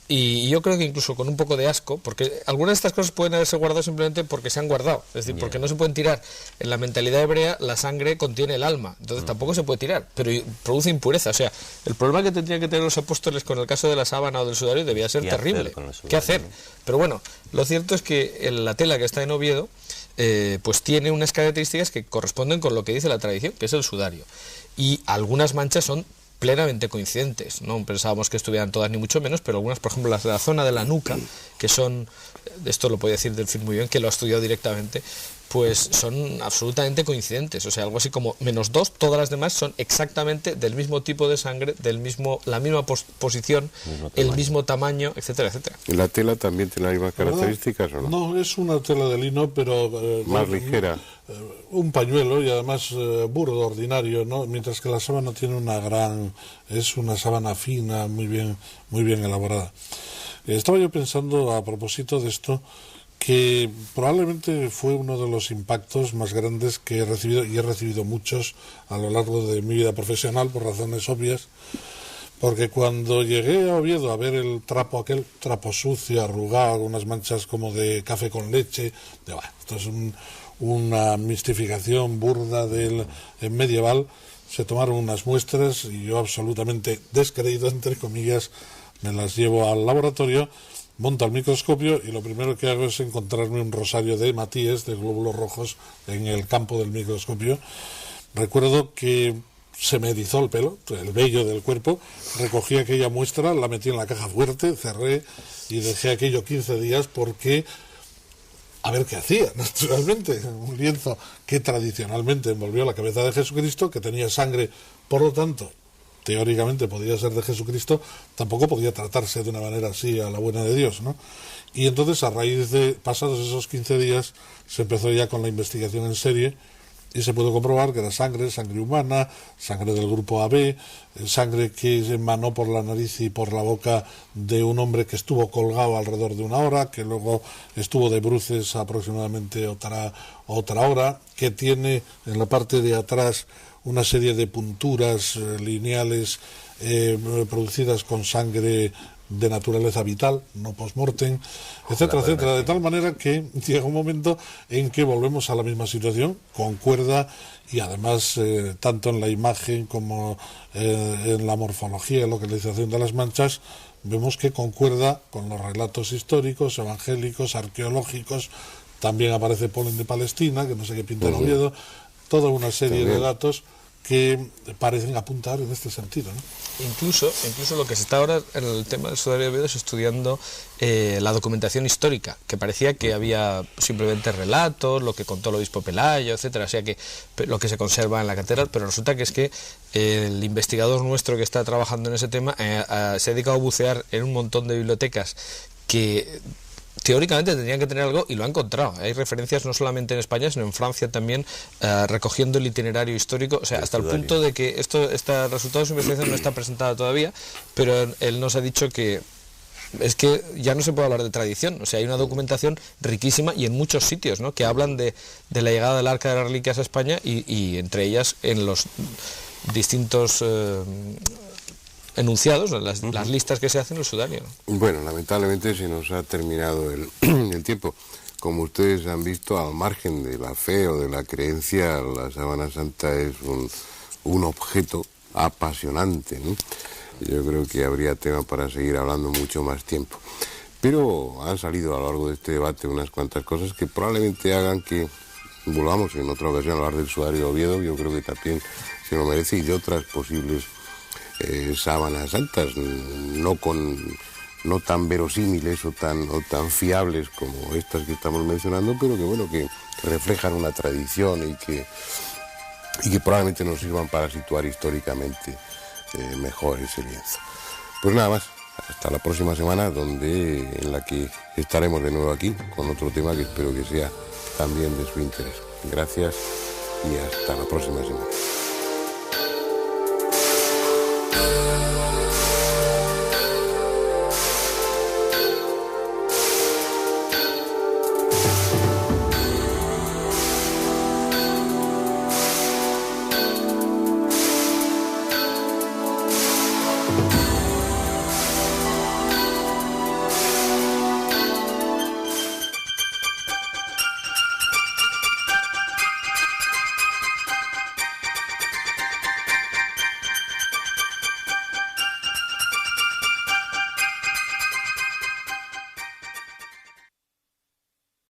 Y yo creo que incluso con un poco de asco, porque algunas de estas cosas pueden haberse guardado simplemente porque se han guardado, es decir, porque no se pueden tirar. En la mentalidad hebrea la sangre contiene el alma, entonces tampoco se puede tirar, pero produce impureza. O sea, el problema que tendrían que tener los apóstoles con el caso de la sábana o del sudario debía ser terrible. ¿Qué hacer? Pero bueno, lo cierto es que la tela que está en Oviedo pues tiene unas características que corresponden con lo que dice la tradición, que es el sudario. Y algunas manchas son plenamente coincidentes, no pensábamos que estuvieran todas ni mucho menos, pero algunas, por ejemplo, las de la zona de la nuca, que son, esto lo puede decir Delfín muy bien, que lo ha estudiado directamente, pues son absolutamente coincidentes, o sea, algo así como -2, todas las demás son exactamente del mismo tipo de sangre, la misma posición, el mismo tamaño, etcétera, etcétera. ¿Y la tela también tiene las mismas características o no? No, es una tela de lino, pero más ligera. Un pañuelo y además burdo, ordinario, ¿no? Mientras que la sábana tiene es una sábana fina, muy bien elaborada. Estaba yo pensando a propósito de esto, que probablemente fue uno de los impactos más grandes que he recibido, y he recibido muchos a lo largo de mi vida profesional por razones obvias, porque cuando llegué a Oviedo a ver aquel trapo sucio, arrugado, unas manchas como de café con leche, esto es una mistificación burda del medieval, se tomaron unas muestras y yo, absolutamente descreído, entre comillas, me las llevo al laboratorio, monto el microscopio y lo primero que hago es encontrarme un rosario de hematíes, de glóbulos rojos, en el campo del microscopio. Recuerdo que se me erizó el pelo, el vello del cuerpo, recogí aquella muestra, la metí en la caja fuerte, cerré y dejé aquello 15 días porque, a ver qué hacía, naturalmente. Un lienzo que tradicionalmente envolvió la cabeza de Jesucristo, que tenía sangre, por lo tanto, teóricamente podía ser de Jesucristo, tampoco podía tratarse de una manera así a la buena de Dios, ¿no? Y entonces, a raíz de pasados esos 15 días, se empezó ya con la investigación en serie y se pudo comprobar que era sangre humana, sangre del grupo AB, sangre que emanó por la nariz y por la boca de un hombre que estuvo colgado alrededor de 1 hora, que luego estuvo de bruces aproximadamente otra hora, que tiene en la parte de atrás una serie de punturas lineales producidas con sangre de naturaleza vital, no post-mortem, etcétera, etcétera, de tal manera que llega un momento en que volvemos a la misma situación, concuerda, y además tanto en la imagen como en la morfología y localización de las manchas, vemos que concuerda con los relatos históricos, evangélicos, arqueológicos. También aparece polen de Palestina, que no sé qué pinta en Oviedo, toda una serie de datos que parecen apuntar en este sentido, ¿no? Incluso lo que se está ahora en el tema del sudario de Oviedo es estudiando la documentación histórica, que parecía que había simplemente relatos, lo que contó el obispo Pelayo, etcétera, o sea que lo que se conserva en la catedral, pero resulta que es que el investigador nuestro que está trabajando en ese tema se ha dedicado a bucear en un montón de bibliotecas que teóricamente tendrían que tener algo y lo ha encontrado. Hay referencias no solamente en España, sino en Francia también, recogiendo el itinerario histórico, o sea, hasta el punto de que este resultado de su investigación no está presentado todavía, pero él nos ha dicho que es que ya no se puede hablar de tradición, o sea, hay una documentación riquísima y en muchos sitios, ¿no?, que hablan de la llegada del Arca de las Reliquias a España y entre ellas en los distintos enunciados, las listas que se hacen en el sudario, ¿no? Bueno, lamentablemente se nos ha terminado el tiempo. Como ustedes han visto, al margen de la fe o de la creencia, la sábana santa es un objeto apasionante, ¿no? Yo creo que habría tema para seguir hablando mucho más tiempo. Pero han salido a lo largo de este debate unas cuantas cosas que probablemente hagan que volvamos en otra ocasión a hablar del sudario de Oviedo. Yo creo que también se lo merece, y de otras posibles sábanas santas, no tan verosímiles o tan fiables como estas que estamos mencionando, pero que bueno, que reflejan una tradición y que probablemente nos sirvan para situar históricamente mejor ese lienzo. Pues nada más, hasta la próxima semana, en la que estaremos de nuevo aquí con otro tema que espero que sea también de su interés. Gracias y hasta la próxima semana.